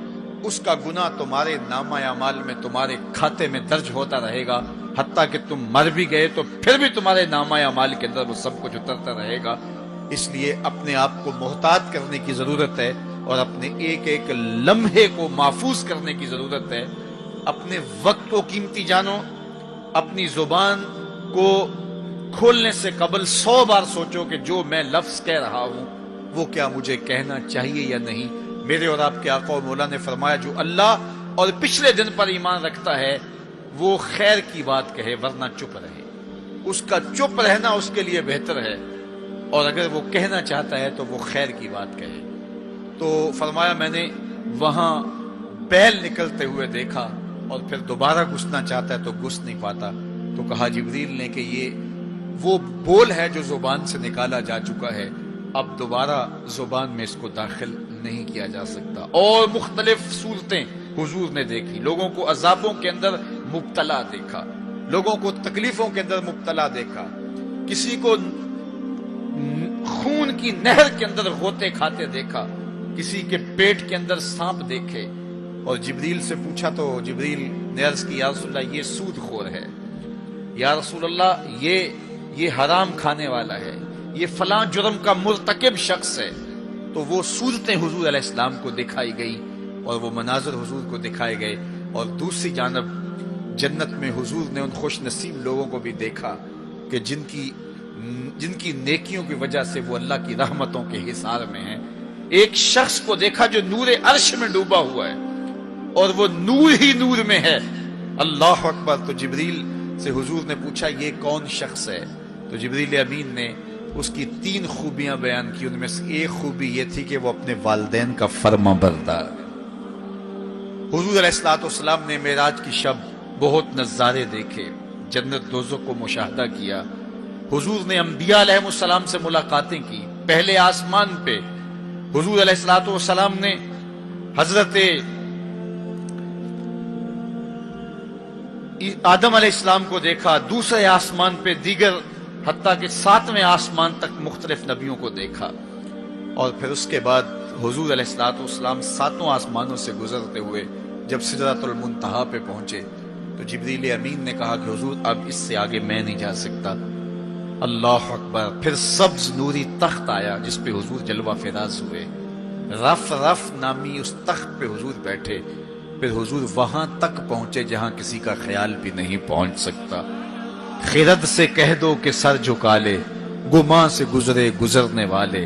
اس کا گناہ تمہارے نامہ اعمال میں، تمہارے کھاتے میں درج ہوتا رہے گا، حتیٰ کہ تم مر بھی گئے تو پھر بھی تمہارے نامہ اعمال کے اندر وہ سب کچھ اترتا رہے گا۔ اس لیے اپنے آپ کو محتاط کرنے کی ضرورت ہے اور اپنے ایک ایک لمحے کو محفوظ کرنے کی ضرورت ہے۔ اپنے وقت کو قیمتی جانو، اپنی زبان کو کھولنے سے قبل 100 بار سوچو کہ جو میں لفظ کہہ رہا ہوں وہ کیا مجھے کہنا چاہیے یا نہیں؟ میرے اور آپ کے آقا و مولا نے فرمایا جو اللہ اور پچھلے دن پر ایمان رکھتا ہے وہ خیر کی بات کہے ورنہ چپ رہے، اس کا چپ رہنا اس کے لیے بہتر ہے، اور اگر وہ کہنا چاہتا ہے تو وہ خیر کی بات کہے۔ تو فرمایا میں نے وہاں بیل نکلتے ہوئے دیکھا اور پھر دوبارہ گھسنا چاہتا ہے تو گھس نہیں پاتا، تو کہا جبریل نے کہ یہ وہ بول ہے جو زبان سے نکالا جا چکا ہے، اب دوبارہ زبان میں اس کو داخل نہیں کیا جا سکتا۔ اور مختلف صورتیں حضور نے دیکھی، لوگوں کو عذابوں کے اندر مبتلا دیکھا، لوگوں کو تکلیفوں کے اندر مبتلا دیکھا، کسی کو خون کی نہر کے اندر غوطے کھاتے دیکھا، کسی کے پیٹ کے اندر سانپ دیکھے۔ اور جبریل سے پوچھا تو جبریل نے عرض کی یا رسول اللہ یہ سود خور ہے، یا رسول اللہ یہ حرام کھانے والا ہے، یہ فلاں جرم کا مرتکب شخص ہے۔ تو وہ صورتیں حضور علیہ السلام کو دکھائی گئی اور وہ مناظر حضور کو دکھائے گئے، اور دوسری جانب جنت میں حضور نے ان خوش نصیب لوگوں کو بھی دیکھا کہ جن کی نیکیوں کی وجہ سے وہ اللہ کی رحمتوں کے حصار میں ہیں۔ ایک شخص کو دیکھا جو نور عرش میں ڈوبا ہوا ہے اور وہ نور ہی نور میں ہے، اللہ اکبر۔ تو جبریل سے حضور نے پوچھا یہ کون شخص ہے؟ تو جبریل امین نے اس کی 3 خوبیاں بیان کی، ان میں سے ایک خوبی یہ تھی کہ وہ اپنے والدین کا فرما بردار ہے۔ حضور علیہ السلام نے معراج کی شب بہت نظارے دیکھے، جنت دوزخ کو مشاہدہ کیا۔ حضور نے انبیاء علیہ السلام سے ملاقاتیں کی۔ پہلے آسمان پہ حضور علیہ السلام نے حضرت آدم علیہ السلام کو دیکھا، دوسرے آسمان پہ دیگر حتیٰ کہ 7ویں آسمان تک مختلف نبیوں کو دیکھا، اور پھر اس کے بعد حضور علیہ السلام 7 آسمانوں سے گزرتے ہوئے جب سدرۃ المنتہا پہ پہنچے تو جبریل امین نے کہا کہ حضور اب اس سے آگے میں نہیں جا سکتا۔ اللہ اکبر۔ پھر سبز نوری تخت آیا جس پہ حضور جلوہ فراز ہوئے، رف نامی اس تخت پہ حضور بیٹھے، پھر حضور وہاں تک پہنچے جہاں کسی کا خیال بھی نہیں پہنچ سکتا۔ خرد سے کہہ دو کہ سر جھکا لے، گماں سے گزرے گزرنے والے،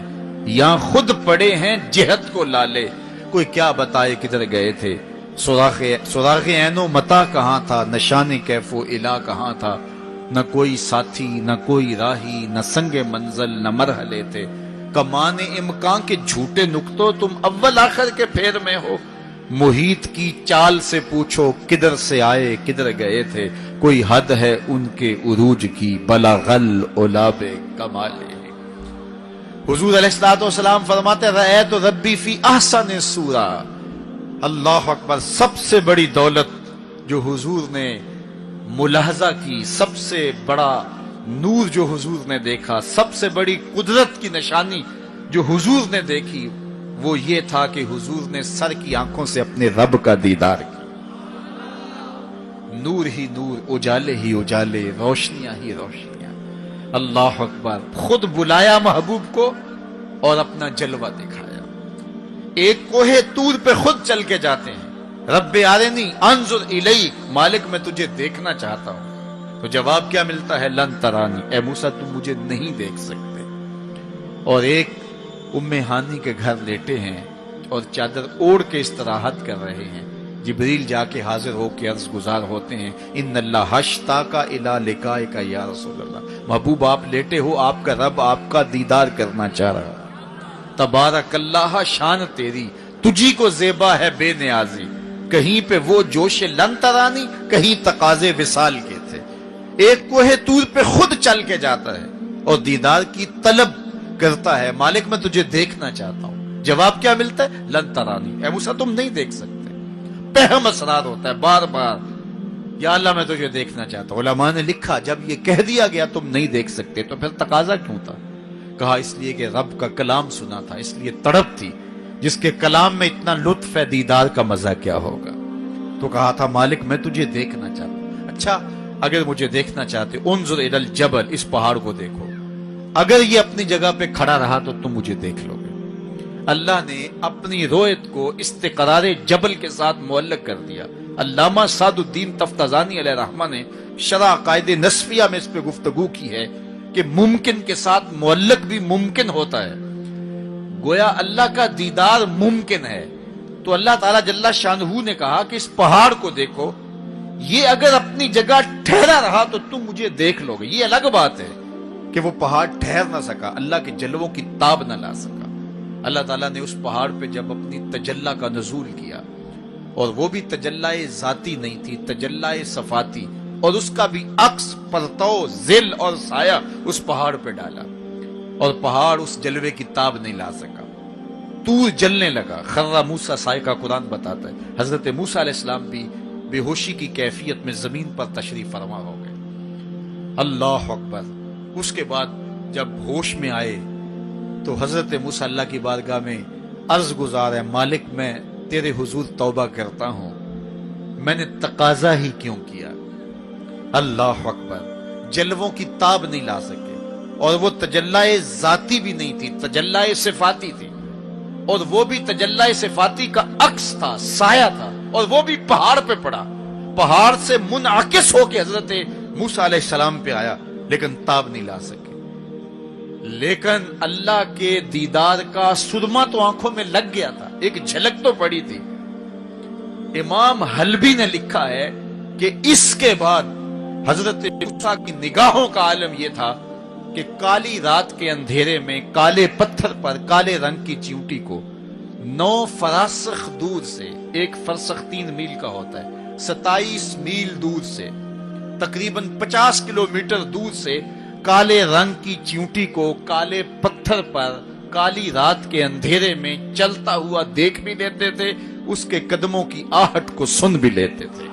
یہاں خود پڑے ہیں جہت کو لالے، کوئی کیا بتائے کدھر گئے تھے، سراغ عین و متا کہاں تھا، نشان کیف و الا کہاں تھا، نہ کوئی ساتھی نہ کوئی راہی، نہ سنگ منزل نہ مرحلے تھے، کمان امکان کے جھوٹے نکتوں تم اول آخر کے پھیر میں ہو، محیط کی چال سے پوچھو کدھر سے آئے کدھر گئے تھے، کوئی حد ہے ان کے عروج کی، بلغل اولاب کمالے۔ حضور علیہ السلام فرماتے رأیت ربی فی احسن صورہ۔ اللہ اکبر۔ سب سے بڑی دولت جو حضور نے ملاحظہ کی، سب سے بڑا نور جو حضور نے دیکھا، سب سے بڑی قدرت کی نشانی جو حضور نے دیکھی، وہ یہ تھا کہ حضور نے سر کی آنکھوں سے اپنے رب کا دیدار کیا۔ نور ہی نور، اجالے ہی اجالے، روشنیاں ہی روشنیاں۔ اللہ اکبر۔ خود بلایا محبوب کو اور اپنا جلوہ دکھایا۔ ایک کوہ طور پہ خود چل کے جاتے ہیں، رب آرنی انظر الیک، مالک میں تجھے دیکھنا چاہتا ہوں۔ تو جواب کیا ملتا ہے؟ لن ترانی، اے موسیٰ تم مجھے نہیں دیکھ سکتے۔ اور ایک ام ہانی کے گھر لیٹے ہیں اور چادر اوڑھ کے استراحت کر رہے ہیں، جبریل جا کے حاضر ہو کے عرض گزار ہوتے ہیں ان اللہ اشتاق الی لقائک یا رسول اللہ، محبوب آپ لیٹے ہو، آپ کا رب آپ کا دیدار کرنا چاہ رہا۔ تبارک اللہ، شان تیری، تجھی کو زیبا ہے بے نیازی، کہیں پہ وہ جوش لن ترانی، کہیں تقاضے وصال کے تھے۔ ایک کوہ طور پہ خود چل کے جاتا ہے اور دیدار کی طلب کرتا ہے، مالک میں تجھے دیکھنا چاہتا ہوں۔ جواب کیا ملتا ہے؟ لن ترانی، اے موسیٰ تم نہیں دیکھ سکتے۔ پہم اسرار ہوتا ہے بار بار، یا اللہ میں تجھے دیکھنا چاہتا ہوں۔ علماء نے لکھا جب یہ کہہ دیا گیا تم نہیں دیکھ سکتے تو پھر تقاضا کیوں تھا؟ کہا اس لیے کہ رب کا کلام سنا تھا، اس لیے تڑپ تھی، جس کے کلام میں اتنا لطف ہے دیدار کا مزہ کیا ہوگا۔ تو کہا تھا مالک میں تجھے دیکھنا چاہتا ہوں۔ اچھا اگر مجھے دیکھنا چاہتے انظر الی الجبل، اس پہاڑ کو دیکھو، اگر یہ اپنی جگہ پہ کھڑا رہا تو تم مجھے دیکھ لو گے۔ اللہ نے اپنی رویت کو استقرار جبل کے ساتھ معلق کر دیا۔ علامہ سعد الدین تفتازانی علیہ رحمہ نے شرح عقائد نصفیہ میں اس پہ گفتگو کی ہے کہ ممکن کے ساتھ معلق بھی ممکن ہوتا ہے۔ گویا اللہ کا دیدار ممکن ہے. تو اللہ تعالیٰ جل شانہ نے کہا کہ اس پہاڑ کو دیکھو، یہ اگر اپنی جگہ ٹھہرا رہا تو تم مجھے دیکھ لو گے. یہ الگ بات ہے کہ وہ پہاڑ ٹھہر نہ سکا، اللہ کے جلووں کی تاب نہ لا سکا. اللہ تعالیٰ نے اس پہاڑ پہ جب اپنی تجلی کا نزول کیا، اور وہ بھی تجلی ذاتی نہیں تھی، تجلی صفاتی، اور اس کا بھی عکس، پرتو، ظل اور سایہ اس پہاڑ پہ ڈالا، اور پہاڑ اس جلوے کی تاب نہیں لا سکا. طور جلنے لگا. خر موسیٰ صائقہ قرآن بتاتا ہے. حضرت موسیٰ علیہ السلام بھی بے ہوشی کی کیفیت میں زمین پر تشریف فرما ہو گئے. اللہ اکبر. اس کے بعد جب ہوش میں آئے تو حضرت موسیٰ اللہ کی بارگاہ میں عرض گزار ہے، مالک میں تیرے حضور توبہ کرتا ہوں، میں نے تقاضا ہی کیوں کیا. اللہ اکبر. جلووں کی تاب نہیں لا سکے، اور وہ تجلی ذاتی بھی نہیں تھی، تجلی صفاتی تھی، اور وہ بھی تجلی صفاتی کا عکس تھا، سایہ تھا، اور وہ بھی پہاڑ پہ پڑا. پہاڑ سے منعکس ہو کے حضرت موسیٰ علیہ السلام پہ آیا، لیکن تاب نہیں لا سکے. لیکن اللہ کے دیدار کا سرما تو آنکھوں میں لگ گیا تھا، ایک جھلک تو پڑی تھی. امام حلبی نے لکھا ہے کہ اس کے بعد حضرت موسیٰ کی نگاہوں کا عالم یہ تھا کہ کالی رات کے اندھیرے میں کالے پتھر پر کالے رنگ کی چیونٹی کو 9 فراسخ دور سے، ایک فرسخ 3 میل کا ہوتا ہے، 27 میل دور سے، تقریباً 50 کلومیٹر دور سے کالے رنگ کی چیونٹی کو کالے پتھر پر کالی رات کے اندھیرے میں چلتا ہوا دیکھ بھی لیتے تھے، اس کے قدموں کی آہٹ کو سن بھی لیتے تھے.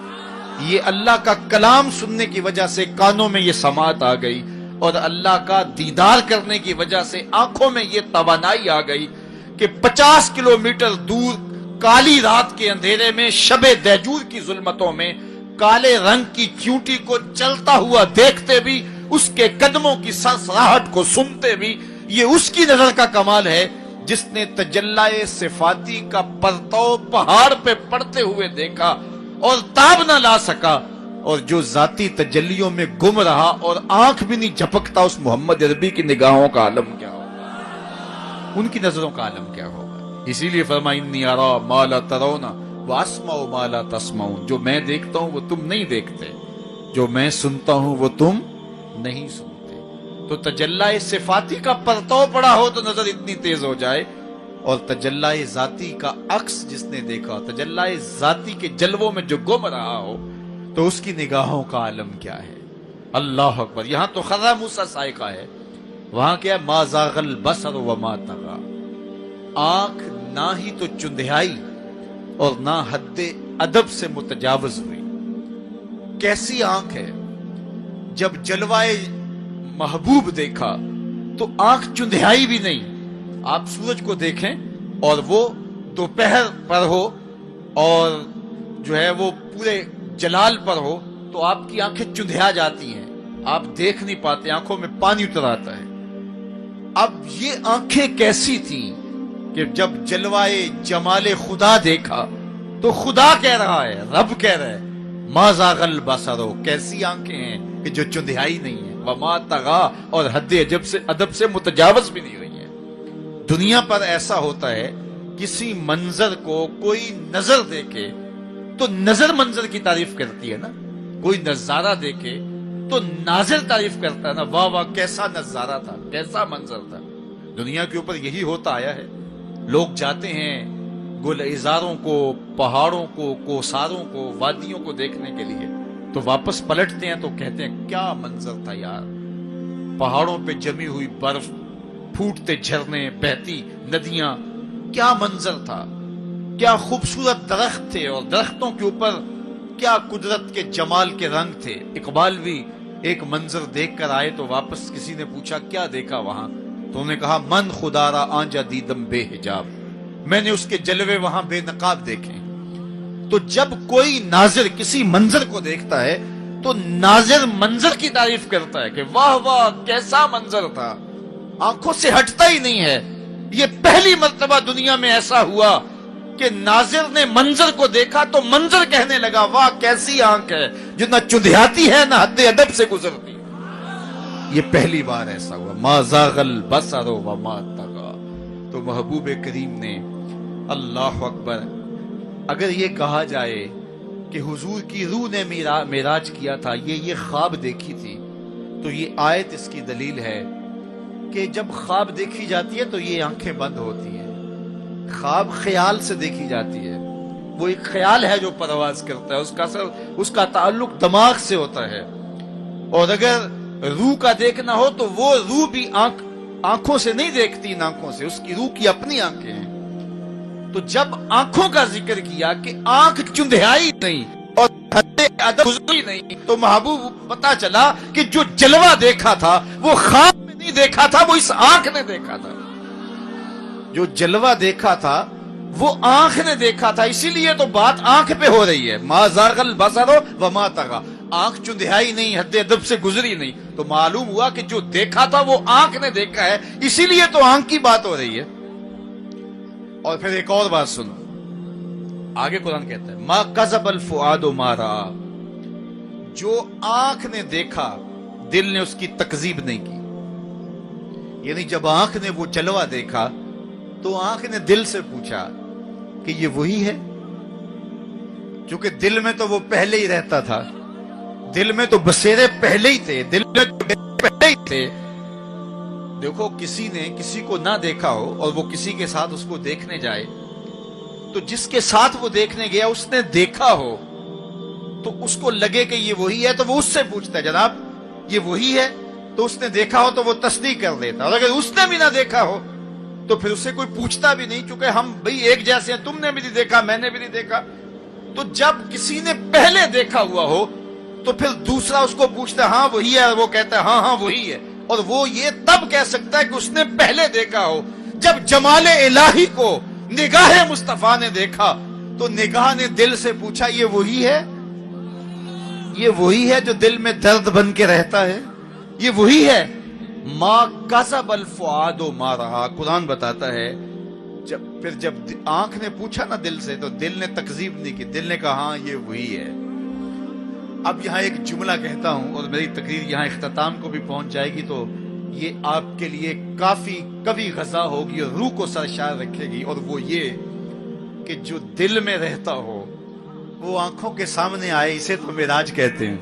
یہ اللہ کا کلام سننے کی وجہ سے کانوں میں یہ سماعت آ گئی، اور اللہ کا دیدار کرنے کی وجہ سے آنکھوں میں یہ توانائی آ گئی کہ 50 کلومیٹر دور کالی رات کے اندھیرے میں، شب دہجور کی ظلمتوں میں، کالے رنگ کی چیونٹی کو چلتا ہوا دیکھتے بھی، اس کے قدموں کی سرسراہٹ کو سنتے بھی. یہ اس کی نظر کا کمال ہے جس نے تجلی صفاتی کا پرتو پہاڑ پہ پڑتے ہوئے دیکھا اور تاب نہ لا سکا، اور جو ذاتی تجلیوں میں گم رہا اور آنکھ بھی نہیں جھپکتا. اس محمد عربی کی نگاہوں کا عالم کیا ہوگا، ان کی نظروں کا عالم کیا ہوگا. اسی لیے فرمایا انی ارا ما لا ترون واسمع ما لا تسمعون. جو میں دیکھتا ہوں وہ تم نہیں دیکھتے، جو میں سنتا ہوں وہ تم نہیں سنتے. تو تجلی صفاتی کا پرتو پڑا ہو تو نظر اتنی تیز ہو جائے، اور تجلی ذاتی کا عکس جس نے دیکھا، تجلی ذاتی کے جلووں میں جو گم رہا ہو، تو اس کی نگاہوں کا عالم کیا ہے. اللہ اکبر. یہاں تو خر موسیٰ صائقہ ہے، وہاں کیا ہے، ما زاغ البصر وما طغى. آنکھ نہ ہی تو چندھیائی اور نہ حد ادب سے متجاوز ہوئی. کیسی آنکھ ہے، جب جلوائے محبوب دیکھا تو آنکھ چندھیائی بھی نہیں. آپ سورج کو دیکھیں اور وہ دوپہر پر ہو اور جو ہے وہ پورے جلال پر ہو تو آپ کی آنکھیں چندھیا جاتی ہیں، آپ دیکھ نہیں پاتے، آنکھوں میں پانی اتر آتا ہے. اب یہ آنکھیں کیسی تھیں کہ جب جلوائے جمال خدا دیکھا تو خدا کہہ رہا ہے، رب کہہ رہا ہے، ما زاغ البصر. کیسی آنکھیں ہیں کہ جو چندھیائی نہیں ہے، وما طغى، اور حد ادب سے متجاوز بھی نہیں ہوئی ہے. دنیا پر ایسا ہوتا ہے، کسی منظر کو کوئی نظر دیکھے تو نظر منظر کی تعریف کرتی ہے نا. کوئی نظارہ دیکھے تو ناظر تعریف کرتا ہے نا، واہ واہ کیسا نظارہ تھا، کیسا منظر تھا. دنیا کے اوپر یہی ہوتا آیا ہے. لوگ جاتے ہیں گلزاروں کو، پہاڑوں کو، کوساروں کو، وادیوں کو دیکھنے کے لیے، تو واپس پلٹتے ہیں تو کہتے ہیں کیا منظر تھا یار. پہاڑوں پہ جمی ہوئی برف، پھوٹتے جھرنے، بہتی ندیاں، کیا منظر تھا، کیا خوبصورت درخت تھے، اور درختوں کے اوپر کیا قدرت کے جمال کے رنگ تھے. اقبال بھی ایک منظر دیکھ کر آئے تو واپس کسی نے پوچھا کیا دیکھا وہاں، تو انہوں نے کہا من خدا را آنجا دیدم بے حجاب، میں نے اس کے جلوے وہاں بے نقاب دیکھے. تو جب کوئی ناظر کسی منظر کو دیکھتا ہے تو ناظر منظر کی تعریف کرتا ہے کہ واہ واہ کیسا منظر تھا، آنکھوں سے ہٹتا ہی نہیں ہے. یہ پہلی مرتبہ دنیا میں ایسا ہوا کہ ناظر نے منظر کو دیکھا تو منظر کہنے لگا واہ کیسی آنکھ ہے جو نہ چندھیاتی ہے نہ حد ادب سے گزرتی. یہ پہلی بار ایسا ہوا. ما زاغ البصر وما طغى. تو تو محبوب کریم نے اللہ اکبر اگر یہ کہا جائے کہ حضور کی روح نے معراج کیا تھا، یہ خواب دیکھی تھی، تو یہ آیت اس کی دلیل ہے کہ جب خواب دیکھی جاتی ہے تو یہ آنکھیں بند ہوتی ہیں. خواب خیال سے دیکھی جاتی ہے، وہ ایک خیال ہے جو پرواز کرتا ہے، اس کا تعلق دماغ سے ہوتا ہے. اور اگر روح کا دیکھنا ہو تو وہ روح بھی آنکھوں سے نہیں دیکھتی، ان آنکھوں سے، اس کی روح کی اپنی آنکھیں ہیں. تو جب آنکھوں کا ذکر کیا کہ آنکھ چندھیائی نہیں اور حد ادب گزری نہیں، تو محبوب پتا چلا کہ جو جلوہ دیکھا تھا وہ خواب میں نہیں دیکھا تھا، وہ اس آنکھ نے دیکھا تھا. جو جلوہ دیکھا تھا وہ آنکھ نے دیکھا تھا، اسی لیے تو بات آنکھ پہ ہو رہی ہے. ما زاغ البصر وما طغى، آنکھ چندھیائی نہیں، حد ادب سے گزری نہیں. تو معلوم ہوا کہ جو دیکھا تھا وہ آنکھ نے دیکھا ہے، اسی لیے تو آنکھ کی بات ہو رہی ہے. اور پھر ایک اور بات سنو، آگے قرآن کہتا ہے ما کذب الفؤاد ما رأى، جو آنکھ نے دیکھا دل نے اس کی تکذیب نہیں کی. یعنی جب آنکھ نے وہ جلوہ دیکھا تو آنکھ نے دل سے پوچھا کہ یہ وہی ہے، کیونکہ دل میں تو وہ پہلے ہی رہتا تھا، دل میں تو بسیرے پہلے ہی تھے، دل میں پہلے ہی تھے. دیکھو کسی نے کسی کو نہ دیکھا ہو اور وہ کسی کے ساتھ اس کو دیکھنے جائے، تو جس کے ساتھ وہ دیکھنے گیا اس نے دیکھا ہو تو اس کو لگے کہ یہ وہی ہے، تو وہ اس سے پوچھتا ہے جناب یہ وہی ہے، تو اس نے دیکھا ہو تو وہ تصدیق کر دیتا. اور اگر اس نے بھی نہ دیکھا ہو تو پھر اس سے کوئی پوچھتا بھی نہیں، چونکہ ہم بھئی ایک جیسے ہیں، تم نے بھی نہیں دیکھا میں نے بھی نہیں دیکھا. تو جب کسی نے پہلے دیکھا ہوا ہو تو پھر دوسرا اس کو پوچھتا ہے ہاں وہی ہے، اور وہ کہتا ہے ہاں وہی ہے. اور وہ یہ تب کہہ سکتا ہے کہ اس نے پہلے دیکھا ہو جب جمال الہی کو نگاہ مصطفیٰ نے دیکھا، تو نگاہ نے دل سے پوچھا یہ وہی ہے، یہ وہی ہے جو دل میں درد بن کے رہتا ہے، یہ وہی ہے. ما کذب الفؤاد ما رأى، قرآن بتاتا ہے جب آنکھ نے پوچھا نا دل سے تو دل نے تکذیب نہیں کی، دل نے کہا ہاں یہ وہی ہے. اب یہاں ایک جملہ کہتا ہوں اور میری تقریر یہاں اختتام کو بھی پہنچ جائے گی، تو یہ آپ کے لیے کافی کبھی غذا ہوگی اور روح کو سرشار رکھے گی. اور وہ یہ کہ جو دل میں رہتا ہو وہ آنکھوں کے سامنے آئے، اسے تو معراج کہتے ہیں.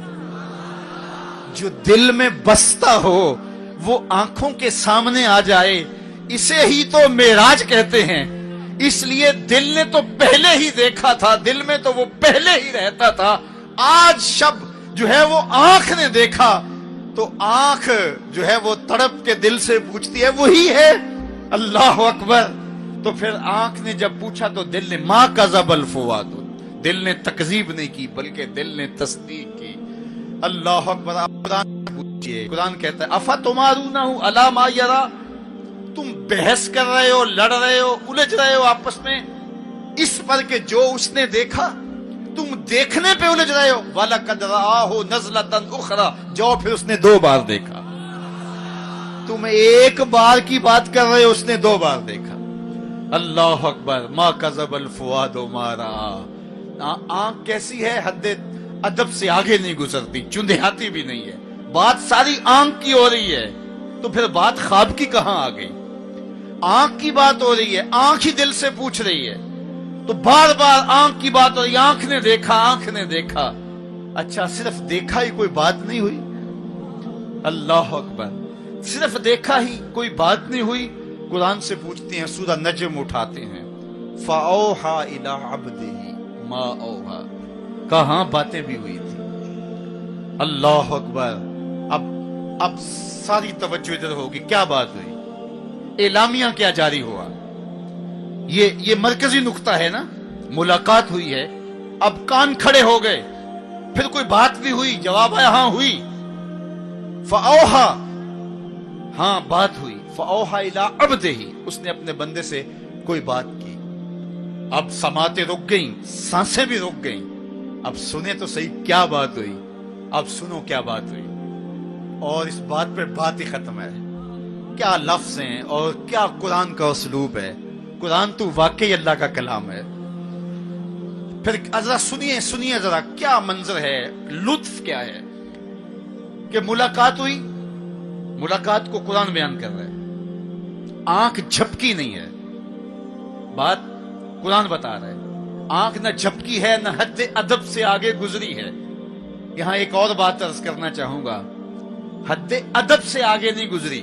جو دل میں بستا ہو وہ آنکھوں کے سامنے آ جائے، اسے ہی تو معراج کہتے ہیں. اس لیے دل نے تو پہلے ہی دیکھا تھا، دل میں تو وہ پہلے ہی رہتا تھا. آج شب جو ہے وہ آنکھ نے دیکھا تو آنکھ جو ہے وہ تڑپ کے دل سے پوچھتی ہے وہی ہے. اللہ اکبر. تو پھر آنکھ نے جب پوچھا تو دل نے ما کذب الفؤاد، دل نے تکذیب نہیں کی بلکہ دل نے تصدیق کی. اللہ اکبر. قرآن پوچھئے، قرآن کہتا ہے افتمارونہ علی ما یری، تم بحث کر رہے ہو، لڑ رہے ہو، الجھ رہے ہو آپس میں اس پر کہ جو اس نے دیکھا، تم دیکھنے پہ الجھ رہے ہو. وَلَقَدْ رَآهُ نَزْلَةً أُخْرَى، جو پھر اس نے 2 بار دیکھا. تم ایک بار کی بات کر رہے ہو، اس نے 2 بار دیکھا. اللہ اکبر. ما کذب الفؤاد ما رأى. آنکھ کیسی ہے، حد ادب سے آگے نہیں گزرتی، چندھیاتی بھی نہیں ہے. بات ساری آنکھ کی ہو رہی ہے تو پھر بات خواب کی کہاں آ گئی؟ آنکھ کی بات ہو رہی ہے، آنکھ ہی دل سے پوچھ رہی ہے. تو بار بار آنکھ کی بات ہو رہی ہے، آنکھ نے دیکھا، آنکھ نے دیکھا. اچھا صرف دیکھا ہی کوئی بات نہیں ہوئی؟ اللہ اکبر. صرف دیکھا ہی کوئی بات نہیں ہوئی؟ قرآن سے پوچھتے ہیں، سورہ نجم اٹھاتے ہیں، فَأَوْحَى إِلَىٰ عَبْدِهِ مَا أَوْحَىٰ، کہاں باتیں بھی ہوئی تھی. اللہ اکبر. اب ساری توجہ ادھر ہوگی. کیا بات ہوئی؟ اعلامیہ کیا جاری ہوا؟ یہ مرکزی نقطہ ہے نا. ملاقات ہوئی ہے، اب کان کھڑے ہو گئے. پھر کوئی بات بھی ہوئی؟ جواب آیا ہاں ہوئی. فَأَوْحَىٰ، ہاں بات ہوئی. فَأَوْحَىٰ إِلَىٰ عَبْدِهِ، اس نے اپنے بندے سے کوئی بات کی. اب سماعتیں رک گئیں، سانسیں بھی رک گئیں. اب سنیں تو صحیح کیا بات ہوئی. اب سنو کیا بات ہوئی. اور اس بات پہ بات ہی ختم ہے. کیا لفظ ہیں اور کیا قرآن کا اسلوب ہے. قرآن تو واقعی اللہ کا کلام ہے. پھر ذرا سنیے ذرا کیا منظر ہے، لطف کیا ہے کہ ملاقات ہوئی. ملاقات کو قرآن بیان کر رہا ہے. آنکھ جھپکی نہیں ہے، بات قرآن بتا رہا ہے. آنکھ نہ جھپکی ہے نہ حد ادب سے آگے گزری ہے. یہاں ایک اور بات عرض کرنا چاہوں گا، حد ادب سے آگے نہیں گزری،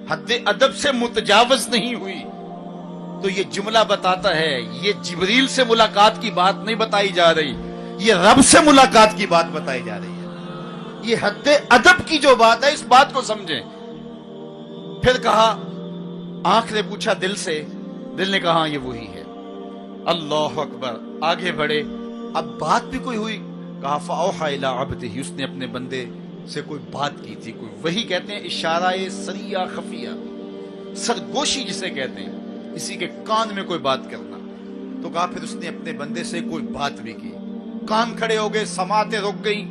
حد ادب سے متجاوز نہیں ہوئی. تو یہ جملہ بتاتا ہے یہ جبریل سے ملاقات کی بات نہیں بتائی جا رہی، یہ رب سے ملاقات کی بات بتائی جا رہی ہے. یہ حد ادب کی جو بات ہے اس بات کو سمجھیں. پھر کہا، آنکھ نے پوچھا دل سے، دل نے کہا یہ وہی ہے. اللہ اکبر. آگے بڑھے، اب بات بھی کوئی ہوئی. کہا فاوحى الى عبده، اس نے اپنے بندے سے کوئی بات کی تھی. کوئی وہی کہتے ہیں اشارہ سریہ خفیہ، سرگوشی جسے کہتے ہیں، کسی کے کان میں کوئی بات کرنا. تو کہا پھر اس نے اپنے بندے سے کوئی بات بھی کی. کان کھڑے ہو گئے، سماعتیں رک گئی،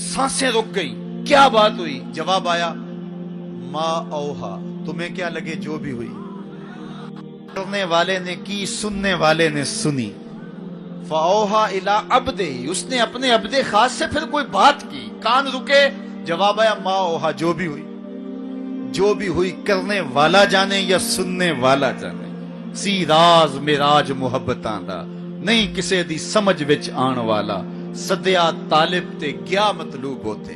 سانسیں رک گئی. کیا بات ہوئی؟ جواب آیا ما اوہا، تمہیں کیا لگے جو بھی ہوئی. کرنے والے نے کی، سننے والے نے سنی. فاوحا الی عبدہ، اس نے اپنے عبد خاص سے پھر کوئی بات کی. کان رکے، جواب آیا ما اوہا، جو بھی ہوئی. جو بھی ہوئی کرنے والا جانے یا سننے والا جانے. سی راز میراج محبتاں دا نہیں کسے دی سمجھ وچ آن والا. سدیا طالب تے گیا مطلوب ہوتے،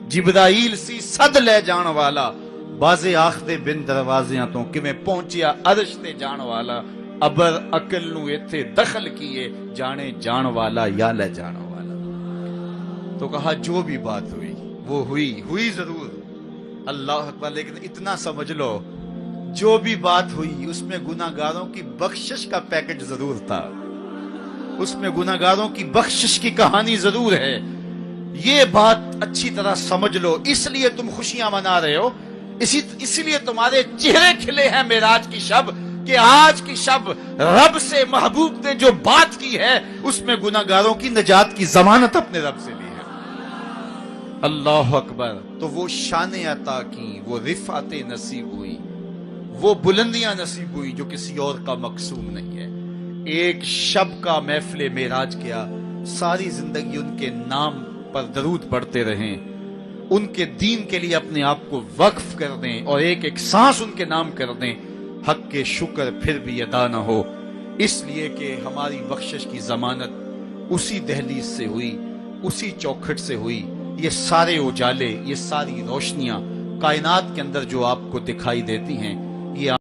جبرائیل سی صد لے جان والا. بازے آخدے بن دروازیاں تو کمیں پہنچیا عرش تے جان والا. ابر عقل نو ایتھے دخل کیے، جانے جان والا یا لے جان والا. تو کہا جو بھی بات ہوئی وہ ہوئی ضرور. اللہ اکبر. لیکن اتنا سمجھ لو جو بھی بات ہوئی اس میں گناہگاروں کی بخشش کا پیکج ضرور تھا، اس میں گناہگاروں کی بخشش کی کہانی ضرور ہے. یہ بات اچھی طرح سمجھ لو. اس لیے تم خوشیاں منا رہے ہو، اسی لیے تمہارے چہرے کھلے ہیں معراج کی شب، کہ آج کی شب رب سے محبوب نے جو بات کی ہے اس میں گناہگاروں کی نجات کی ضمانت اپنے رب سے لی ہے. اللہ اکبر. تو وہ شان عطا کی، وہ رفعت نصیب ہوئی، وہ بلندیاں نصیب ہوئی جو کسی اور کا مقسوم نہیں ہے. ایک شب کا محفل معراج کیا، ساری زندگی ان کے نام پر درود پڑھتے رہیں، ان کے دین کے لیے اپنے آپ کو وقف کر دیں اور ایک ایک سانس ان کے نام کر دیں. حق کے شکر پھر بھی ادا نہ ہو، اس لیے کہ ہماری بخشش کی ضمانت اسی دہلیز سے ہوئی، اسی چوکھٹ سے ہوئی. یہ سارے اجالے، یہ ساری روشنیاں کائنات کے اندر جو آپ کو دکھائی دیتی ہیں